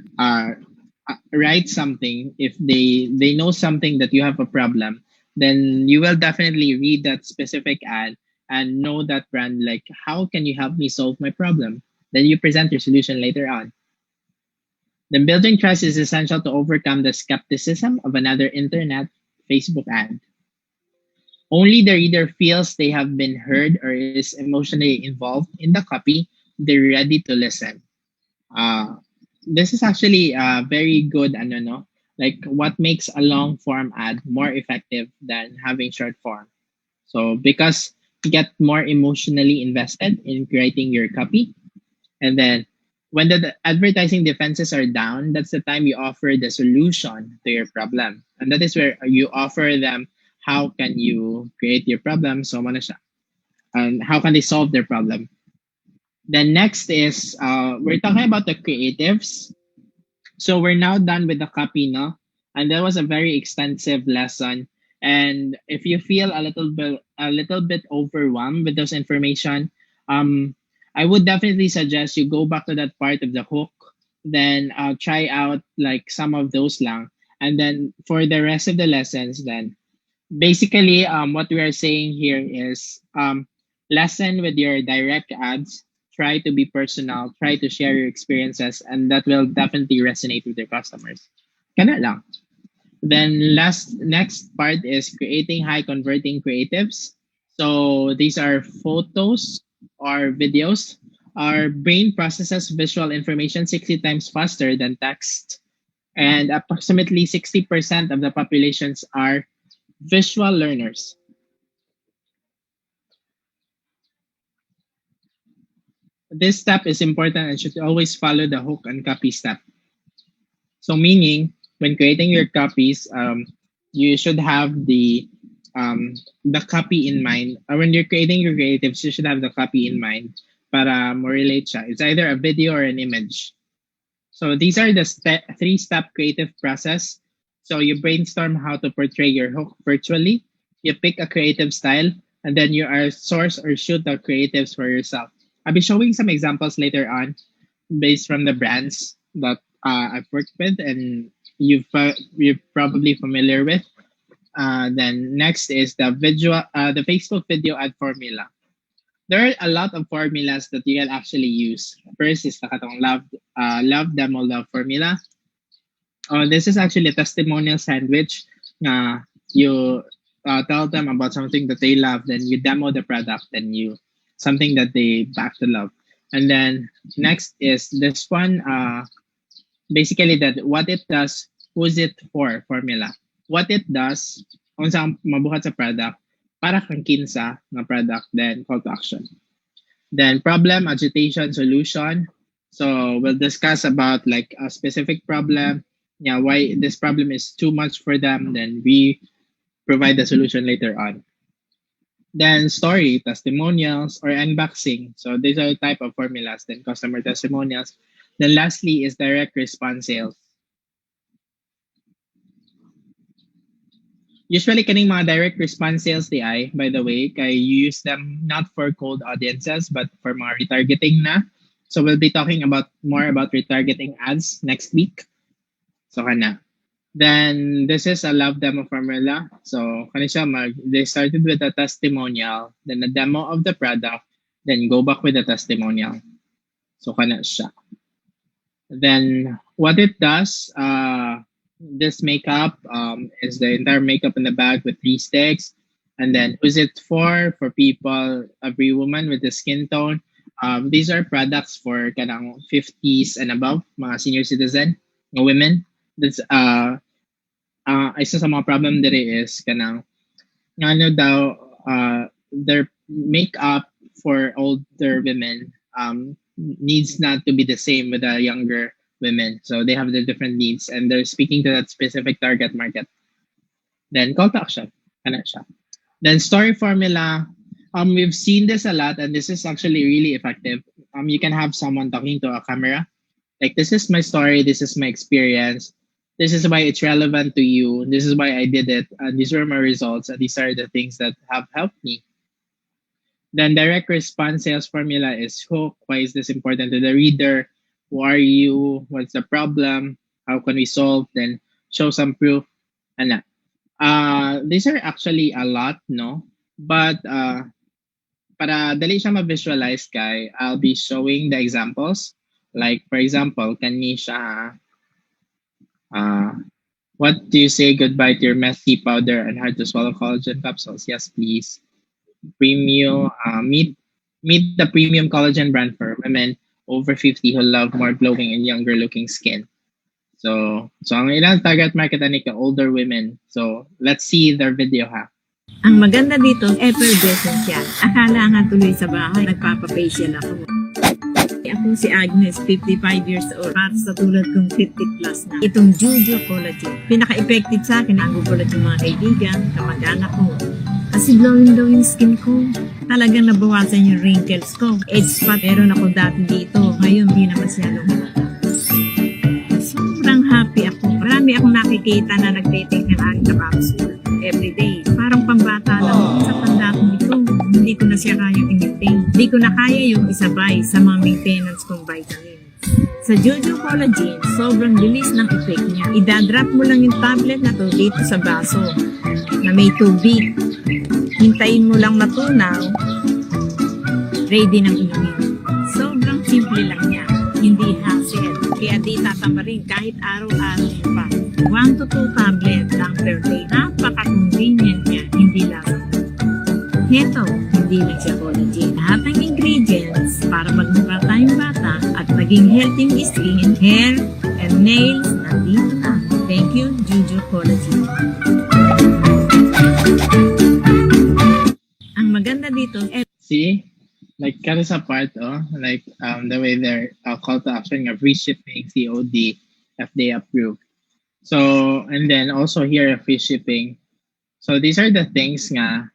write something, if they know something that you have a problem, then you will definitely read that specific ad and know that brand, like, how can you help me solve my problem? Then you present your solution later on. Then building trust is essential to overcome the skepticism of another internet Facebook ad. Only the reader feels they have been heard or is emotionally involved in the copy, they're ready to listen. This is actually very good, like what makes a long form ad more effective than having short form. So because you get more emotionally invested in creating your copy, and then when the advertising defenses are down, that's the time you offer the solution to your problem. And that is where you offer them how can you create your problem, so mana siya. And how can they solve their problem. Then next is, we're talking about the creatives. So we're now done with the copy, no? And that was a very extensive lesson. And if you feel a little bit overwhelmed with those information, I would definitely suggest you go back to that part of the hook, then try out like some of those lang, and then for the rest of the lessons, then basically what we are saying here is lesson with your direct ads, try to be personal, try to share your experiences, and that will definitely resonate with your customers. Kana lang. Then next part is creating high converting creatives. So these are photos or videos. Our brain processes visual information 60 times faster than text, and approximately 60% of the populations are visual learners. This step is important and should always follow the hook and copy step. So meaning, when creating your copies, you should have the copy in mind. Or when you're creating your creatives, you should have the copy in mind para mo relate siya. It's either a video or an image. So these are the three-step creative process. So you brainstorm how to portray your hook virtually. You pick a creative style, and then you are source or shoot the creatives for yourself. I'll be showing some examples later on based from the brands that I've worked with and you're probably familiar with. Then next is the Facebook video ad formula. There are a lot of formulas that you can actually use. First is the katong love demo love formula. This is actually a testimonial sandwich. You tell them about something that they love, then you demo the product, then you something that they back to love. And then next is this one. Basically, that what it does, who's it for formula. What it does, kung saan mabuhat sa product, para kang kinsa na product, then call to action. Then problem, agitation, solution. So we'll discuss about like a specific problem, why this problem is too much for them, then we provide the solution later on. Then story, testimonials, or unboxing. So these are the type of formulas. Then customer testimonials. Then lastly is direct response sales. Usually, kaning mga direct response sales di by the way, kay you use them not for cold audiences, but for mga retargeting na. So we'll be talking more about retargeting ads next week. So kana. Then this is a love demo formula. So they started with a testimonial, then a demo of the product, then go back with a testimonial. So kana siya. Then what it does, this makeup is the entire makeup in the bag with 3 sticks. And then who's it for? For people, every woman with the skin tone. These are products for kanang 50s and above, mga senior citizen, mga women. That's isa sa mga problem diri is kanang their makeup for older women needs not to be the same with the younger women. So they have the different needs and they're speaking to that specific target market. Then call to action. Then story formula. We've seen this a lot and this is actually really effective. You can have someone talking to a camera. Like, this is my story, this is my experience. This is why it's relevant to you. This is why I did it. And these were my results. And these are the things that have helped me. Then direct response sales formula is hook. Why is this important to the reader? Who are you? What's the problem? How can we solve? Then show some proof. And these are actually a lot, no? But para dali siya ma-visualize kay, I'll be showing the examples. Like, for example, kani siya, what do you say goodbye to your messy powder and hard to swallow collagen capsules? Yes, please. Premium, meet the premium collagen brand for women over 50 who love more glowing and younger looking skin. So ang ilang target market ani ka older women. So let's see their video ha. Ang maganda dito, effervescent yan. Akala nga tuloy sa bahay, nagpapafacial ako. Ako si Agnes, 55 years old. Para sa tulad kong 50 plus na. Itong Juju Collagen. Pinaka-effective sa akin, ang gugulat yung mga kaibigan, kamag-anak ko. Kasi glowing daw yung skin ko. Talagang nabawasan yung wrinkles ko. Age spot, meron ako dati dito. Ngayon, hindi na masyadong halata. Sobrang marami akong nakikita na nagtitake ng aking na capsule everyday. Parang pambata lang sa tanda ko nito. Hindi ko na siya kayang i-maintain. Hindi ko na kaya yung isabay sa mga maintenance kong vitamins. Sa Juju Collagen, sobrang bilis ng effect niya. Idadrop mo lang yung tablet na to dito sa baso na may tubig. Hintayin mo lang matunaw, ready nang inumin. Sobrang simple lang niya. Hindi hassle. Kaya di tatama rin kahit araw-araw mo pa. 1 to 2 tablet lang per day. Napaka-convenient niya. Hindi lang. Heto, hindi lang siya collagen. Lahat ng ingredients para magmukha tayong bata at maging healthy yung skin, hair, and nails nandito na. Thank you, Juju Collagen. Ang maganda dito, See? Like, cut us apart, like, the way their call to action of free shipping, COD, FDA approved. So, and then also here, free shipping. So, these are the things nga,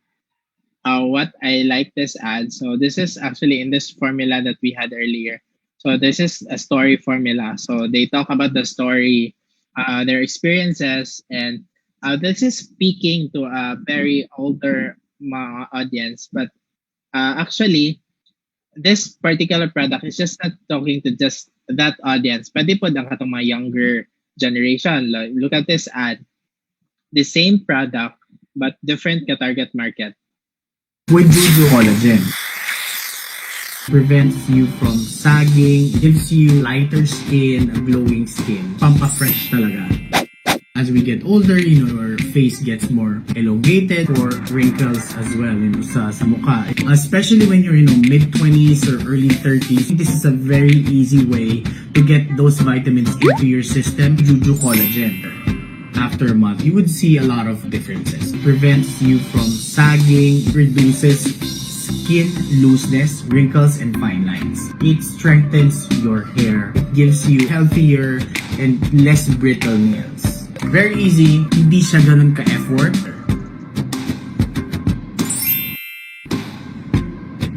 what I like this ad. So, this is actually in this formula that we had earlier. So, this is a story formula. So, they talk about the story, their experiences, and this is speaking to a very older audience. But actually, this particular product is just not talking to just that audience. Pwede po ang katong mga younger generation. Like, look at this ad. The same product, but different target market. With Juju Collagen, prevents you from sagging, gives you lighter skin, glowing skin. Pampa-fresh talaga. As we get older, our face gets more elongated or wrinkles as well, sa mukha. Especially when you're, mid-20s or early 30s, this is a very easy way to get those vitamins into your system. Juju Collagen. After a month, you would see a lot of differences. Prevents you from sagging, reduces skin looseness, wrinkles, and fine lines. It strengthens your hair, gives you healthier and less brittle nails. Very easy, hindi siya ganun ka-effort.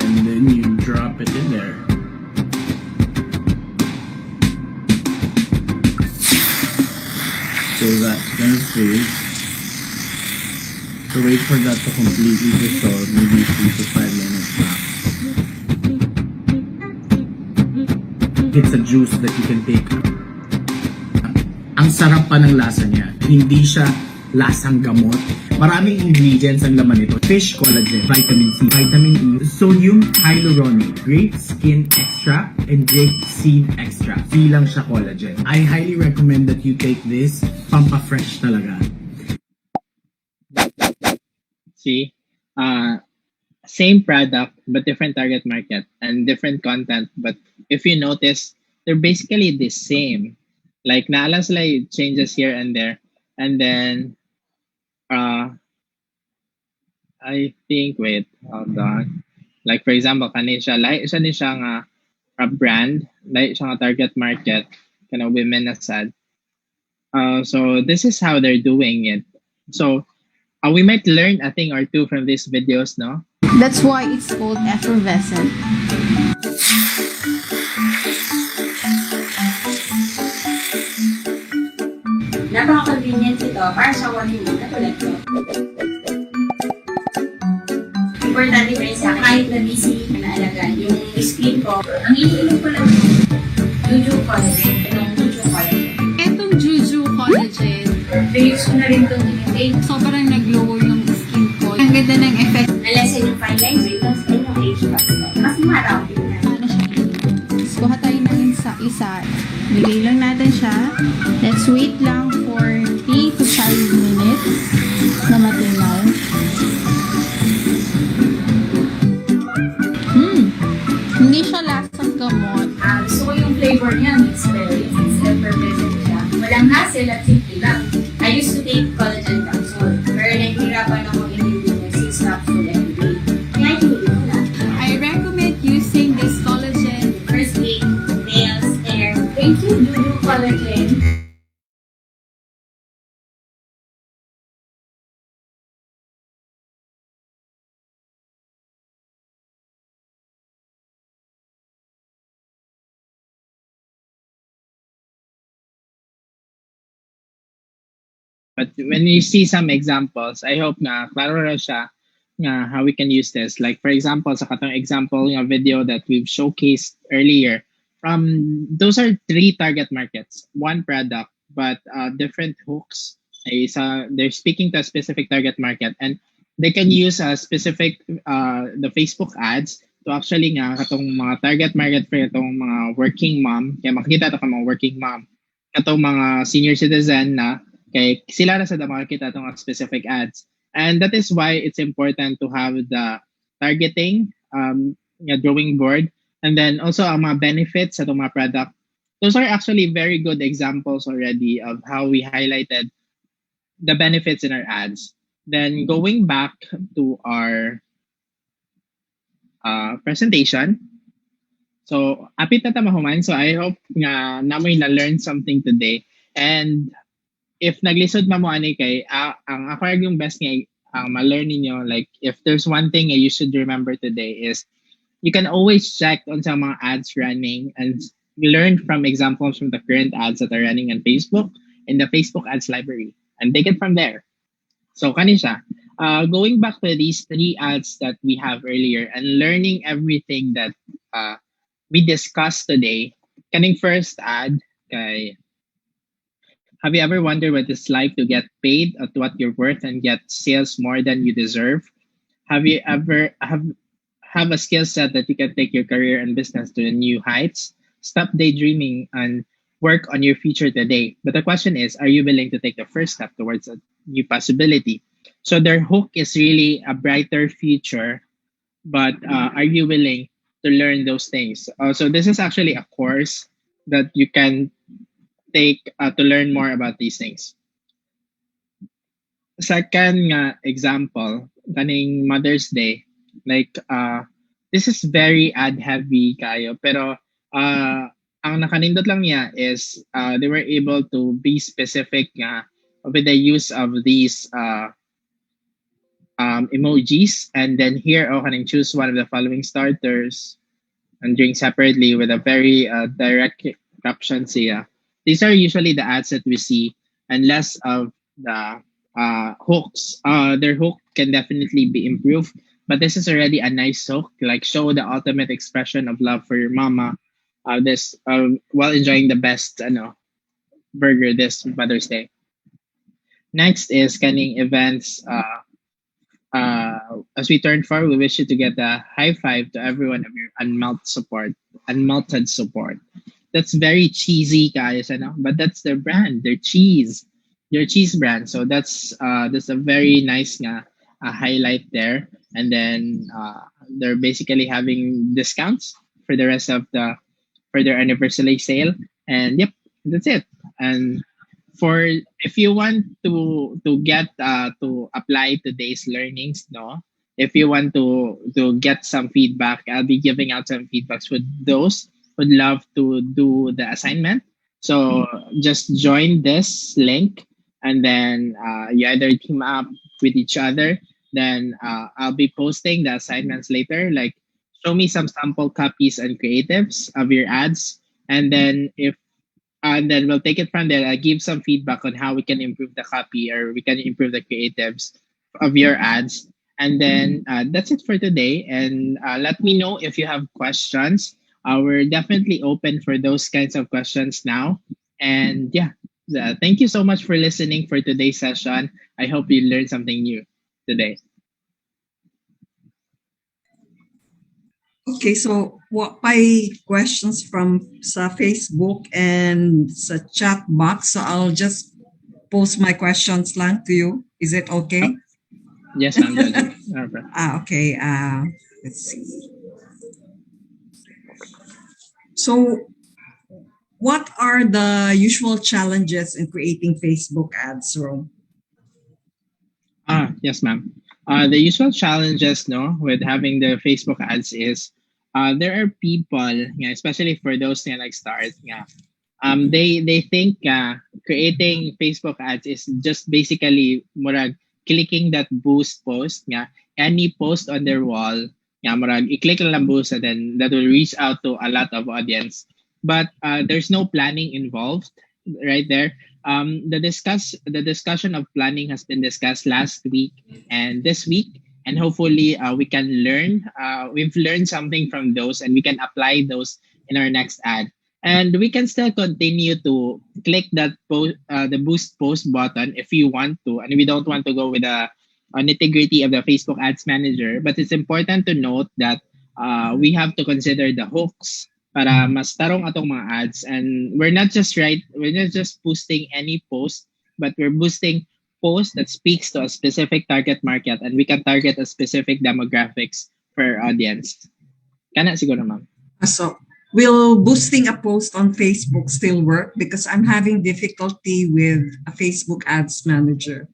And then you drop it in there. So that's gonna fade. So wait for that to completely dissolve, maybe 3 to 5 minutes max. It's a juice that you can take. Ang sarap pa ng lasa niya. Hindi siya lasang gamot. Maraming ingredients ang laman nito. Fish collagen, vitamin C, vitamin E, sodium hyaluronate, grape skin extract, and grape seed extract. Di lang siya collagen. I highly recommend that you take this. Pampa-fresh talaga. See? Same product, but different target market and different content. But if you notice, they're basically the same. Like, naala sila yung changes here and there. And then, I think, wait, hold on. Like, for example, kani siya, like, isa ni siya nga brand, like, siya nga target market, kana women na sad. So, this is how they're doing it. So, we might learn a thing or two from these videos, no? That's why it's called effervescent. Napaka-convenient ito para sa one minute katulad ko. Importante pa rin sa akin, kahit na busy na alagaan yung skin ko, ang iniinom ko lang Juju Collagen. Itong Juju Collagen. Etong Juju Collagen, Use ko na rin itong initin. sobrang nag-glow yung skin ko. Ang ganda ng effect. Nalasan yung fine lines, wrinkles, and yung age spots ko. Mas maraw din na. Paano siya? Tapos kuha tayo ng isa. Bigay lang natin siya. Let's wait lang for 3 to 5 minutes na matinaw. Hindi siya lasang gamot. Gusto ko yung flavor niya, mixed berries. It's effervescent siya. Walang hassle at simple lang. I used to take collagen capsule. Pero nahihirapan ako in-review ng 6 capsule every day. Kaya hindi ko na. I recommend using this collagen. First aid, nails, hair. Thank you, Juju Collagen. But when you see some examples, I hope na klaro na siya nga how we can use this. Like for example, sa katong example nga video that we've showcased earlier, those are three target markets, one product, but different hooks. They're speaking to a specific target market, and they can use a specific the Facebook ads to actually nga katong mga target market for itong mga working mom, kaya makikita to ka mga working mom, katong mga senior citizen na kay sila na sa makikita itong specific ads. And that is why it's important to have the targeting drawing board, and then also ang mga benefits sa itong mga product. Those are actually very good examples already of how we highlighted the benefits in our ads. Then going back to our presentation. So, apit na tamahuman. So, I hope nga namoy na-learn something today. And if naglisod mo ani kay, ang ako yung best nga ma-learn ninyo, like, if there's one thing you should remember today is you can always check on some mga ads running and learn from examples from the current ads that are running on Facebook in the Facebook ads library and take it from there. So, kani siya. Going back to these three ads that we have earlier and learning everything that we discussed today, kaning first ad, kay, have you ever wondered what it's like to get paid at what you're worth and get sales more than you deserve? Have you ever have a skill set that you can take your career and business to new heights? Stop daydreaming and work on your future today. But the question is, are you willing to take the first step towards a new possibility? So their hook is really a brighter future, but are you willing to learn those things? So this is actually a course that you can take to learn more about these things. Second example, kaning Mother's Day, like this is very ad heavy kayo, pero ang nakanindot lang niya is they were able to be specific with the use of these emojis, and then here can choose one of the following starters and drink separately with a very direct caption siya. These are usually the ads that we see and less of the hooks. Their hook can definitely be improved, but this is already a nice hook, like show the ultimate expression of love for your mama this while enjoying the best burger this Mother's Day. Next is kaning events. As we turn forward, we wish you to get a high five to everyone of your unmelted support. That's very cheesy, guys, but that's their brand, their cheese brand. So that's a very nice highlight there. And then they're basically having discounts for the rest of for their anniversary sale. And yep, that's it. And for if you want to get to apply today's learnings, if you want to get some feedback, I'll be giving out some feedbacks with those would love to do the assignment. So just join this link, and then you either team up with each other. Then I'll be posting the assignments later, like show me some sample copies and creatives of your ads, and then then we'll take it from there. I give some feedback on how we can improve the copy or we can improve the creatives of your ads. And then that's it for today. And let me know if you have questions. We're definitely open for those kinds of questions now. And yeah, thank you so much for listening for today's session. I hope you learned something new today. Okay, so what by questions from sa Facebook and sa chat box. So I'll just post my questions lang to you. Is it okay? Yes, I'm good. Okay. Let's see. So what are the usual challenges in creating Facebook ads, Ro? Yes, ma'am. The usual challenges, with having the Facebook ads is there are people, especially for those that like start, they think creating Facebook ads is just basically murag clicking that boost post, any post on their wall, murag i-click lang boost, and then that will reach out to a lot of audience. But there's no planning involved right there. the discussion of planning has been discussed last week and this week, and hopefully we can learn. We've learned something from those, and we can apply those in our next ad. And we can still continue to click the boost post button if you want to, and we don't want to go with a nitty gritty of the Facebook Ads Manager. But it's important to note that we have to consider the hooks para mas tarong atong mga ads, and we're not just boosting any post, but we're boosting post that speaks to a specific target market, and we can target a specific demographics for our audience. Kana siguro, ma'am. So, will boosting a post on Facebook still work? Because I'm having difficulty with a Facebook Ads Manager.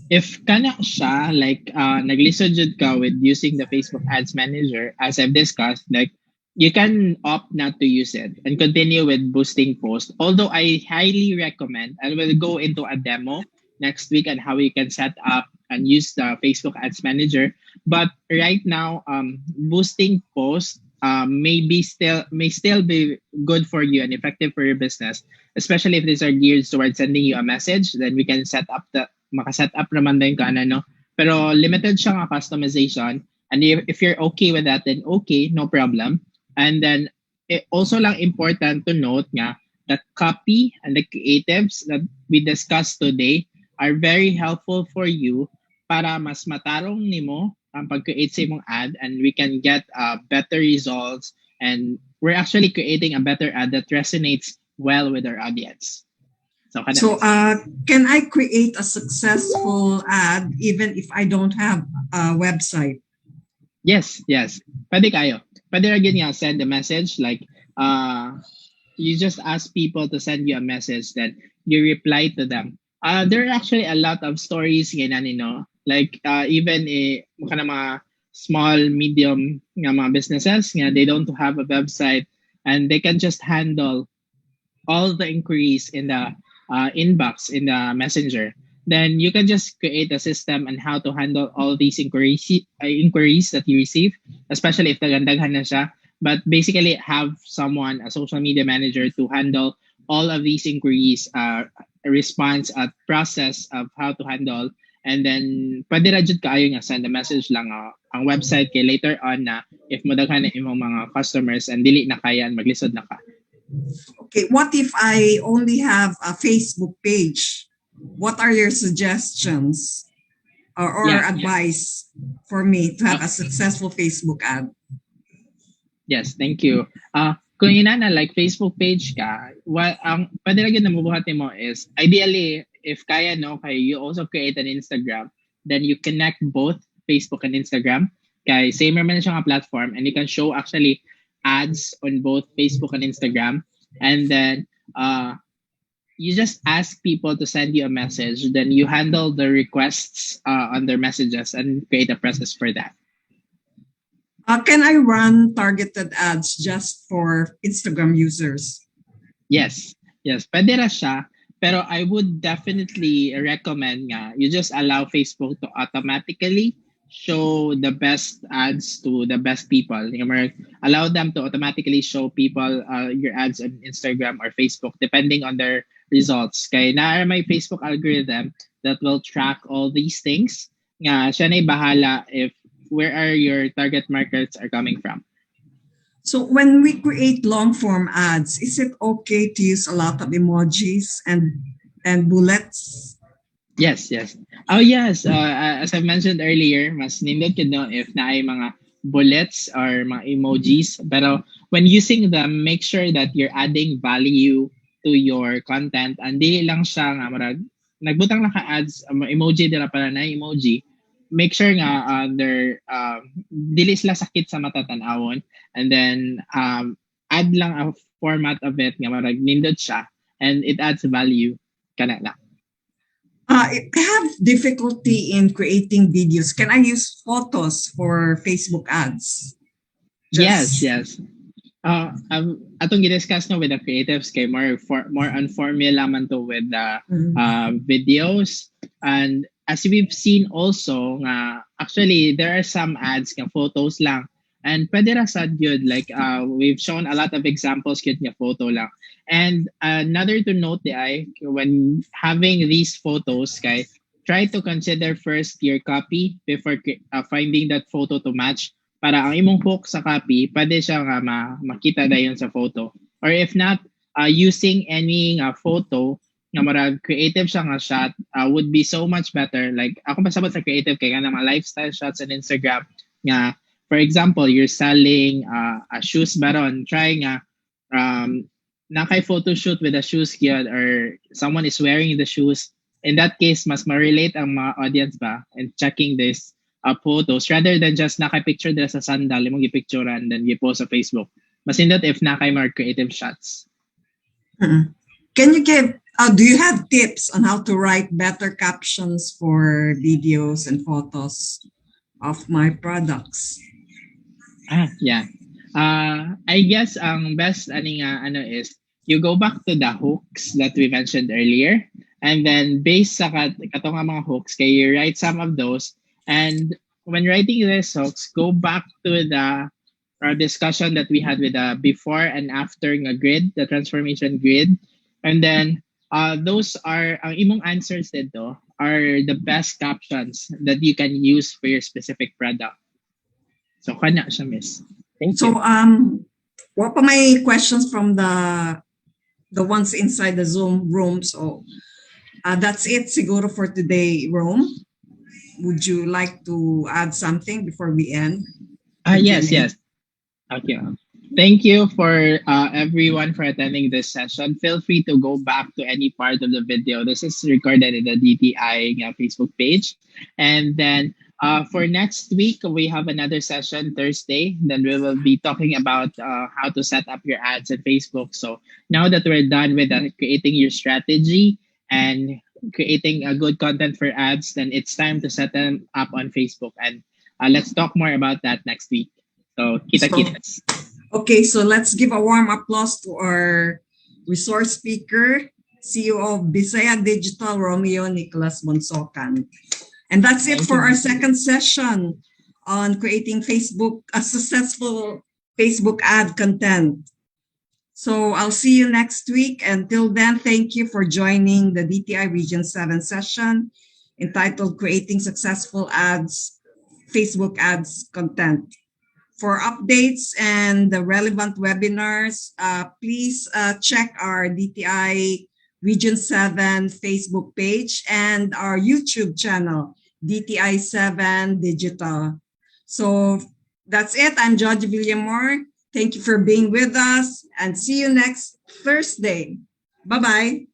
If kana siya, like naglisod jud ka with using the Facebook Ads Manager, as I've discussed, like you can opt not to use it and continue with boosting posts. Although I highly recommend, and we'll go into a demo next week on how you can set up and use the Facebook Ads Manager. But right now, boosting posts may still be good for you and effective for your business, especially if these are geared towards sending you a message. Then we can makaset up naman din ka no. Pero limited siya nga customization, and if you're okay with that, then okay, no problem. And then it also lang important to note nga that copy and the creatives that we discussed today are very helpful for you para mas matarong nimo ang pag-create sa imong ad, and we can get better results, and we're actually creating a better ad that resonates well with our audience. So can I create a successful ad even if I don't have a website? Yes. Pwede kayo. Pwede rin nga send a message like you just ask people to send you a message, then you reply to them. There are actually a lot of stories like even mga small, medium nga mga businesses nga they don't have a website, and they can just handle all the inquiries in the inbox in the messenger. Then you can just create a system on how to handle all these inquiries that you receive, especially if daghan na siya. But basically have someone, a social media manager, to handle all of these inquiries, response at process of how to handle. And then pwede ra jud kaayo nga send a message lang ang website kay later on na if modaghan na imong mga customers and dili na kaya maglisod na ka. Okay, what if I only have a Facebook page? What are your suggestions or advice for me to have a successful Facebook ad? Yes, thank you. Kung inana like Facebook page ka, pwede lang yun na mabuhat mo is ideally if kaya you also create an Instagram, then you connect both Facebook and Instagram. Kay same naman siya nga platform, and you can show actually ads on both Facebook and Instagram. And then you just ask people to send you a message, then you handle the requests on their messages and create a process for that. Can I run targeted ads just for Instagram users? Yes, pwede ra siya. Pero I would definitely recommend nga you just allow Facebook to automatically show the best ads to the best people. Allow them to automatically show people your ads on Instagram or Facebook depending on their results. Kaya na may Facebook algorithm that will track all these things. Nga siya na'y bahala if where are your target markets are coming from. So when we create long form ads, is it okay to use a lot of emojis and bullets? Yes. Oh yes, as I mentioned earlier, mas nindot yun if naay mga bullets or mga emojis. Pero when using them, make sure that you're adding value to your content, and dili lang siya nga marag nagbutang lang ka ads emoji dira para na emoji. Make sure nga they're dili sila sakit sa mata tan-awon, and then add lang a format of it nga marag nindot siya and it adds value kana lang. I have difficulty in creating videos. Can I use photos for Facebook ads? Yes. Atong gidiscuss with the creatives kay more on formula man to with the videos. And as we've seen also, actually there are some ads nga photos lang, And pwede ra sad yun. Like, we've shown a lot of examples kit nga photo lang. And another to note when having these photos, kay, try to consider first your copy before finding that photo to match. Para ang imong hook sa copy, pwede siya nga makita na yun sa photo. Or if not, using any photo, nga marag creative siya nga shot would be so much better. Like, ako pasabot sa creative kay nga mga lifestyle shots on Instagram nga, for example, you're selling a shoes baron, try nga nakay photo shoot with a shoes kid or someone is wearing the shoes. In that case, mas ma-relate ang mga audience ba and checking this photos rather than just nakay-picture dila sa sandal, imong gipicturean then gipost sa Facebook. Mas indot if nakay more creative shots. Can you give, do you have tips on how to write better captions for videos and photos of my products? Yeah. I guess ang best is you go back to the hooks that we mentioned earlier, and then based sa katong mga hooks, kay you write some of those, and when writing these hooks, go back to the discussion that we had with the before and after nga grid, the transformation grid, and then those are ang imong answers dito are the best captions that you can use for your specific product. So kana siya, miss. Thank you. So what pa may questions from the ones inside the Zoom room? So that's it siguro for today, Rome. Would you like to add something before we end? Yes. Okay. Thank you for everyone for attending this session. Feel free to go back to any part of the video. This is recorded in the DTI Facebook page. And then for next week, we have another session Thursday. Then we will be talking about how to set up your ads at Facebook. So now that we're done with creating your strategy and creating a good content for ads, then it's time to set them up on Facebook. And let's talk more about that next week. So kita-kits. Okay, so let's give a warm applause to our resource speaker, CEO of Bisaya Digital, Romeo, Nicolas Bonsocan. And that's it for our second session on creating a successful Facebook ad content. So I'll see you next week. Until then, thank you for joining the DTI Region 7 session entitled Creating Successful Ads, Facebook Ads Content. For updates and the relevant webinars, please check our DTI Region 7 Facebook page and our YouTube channel, DTI 7 Digital. So that's it. I'm George Villamor. Thank you for being with us and see you next Thursday. Bye-bye.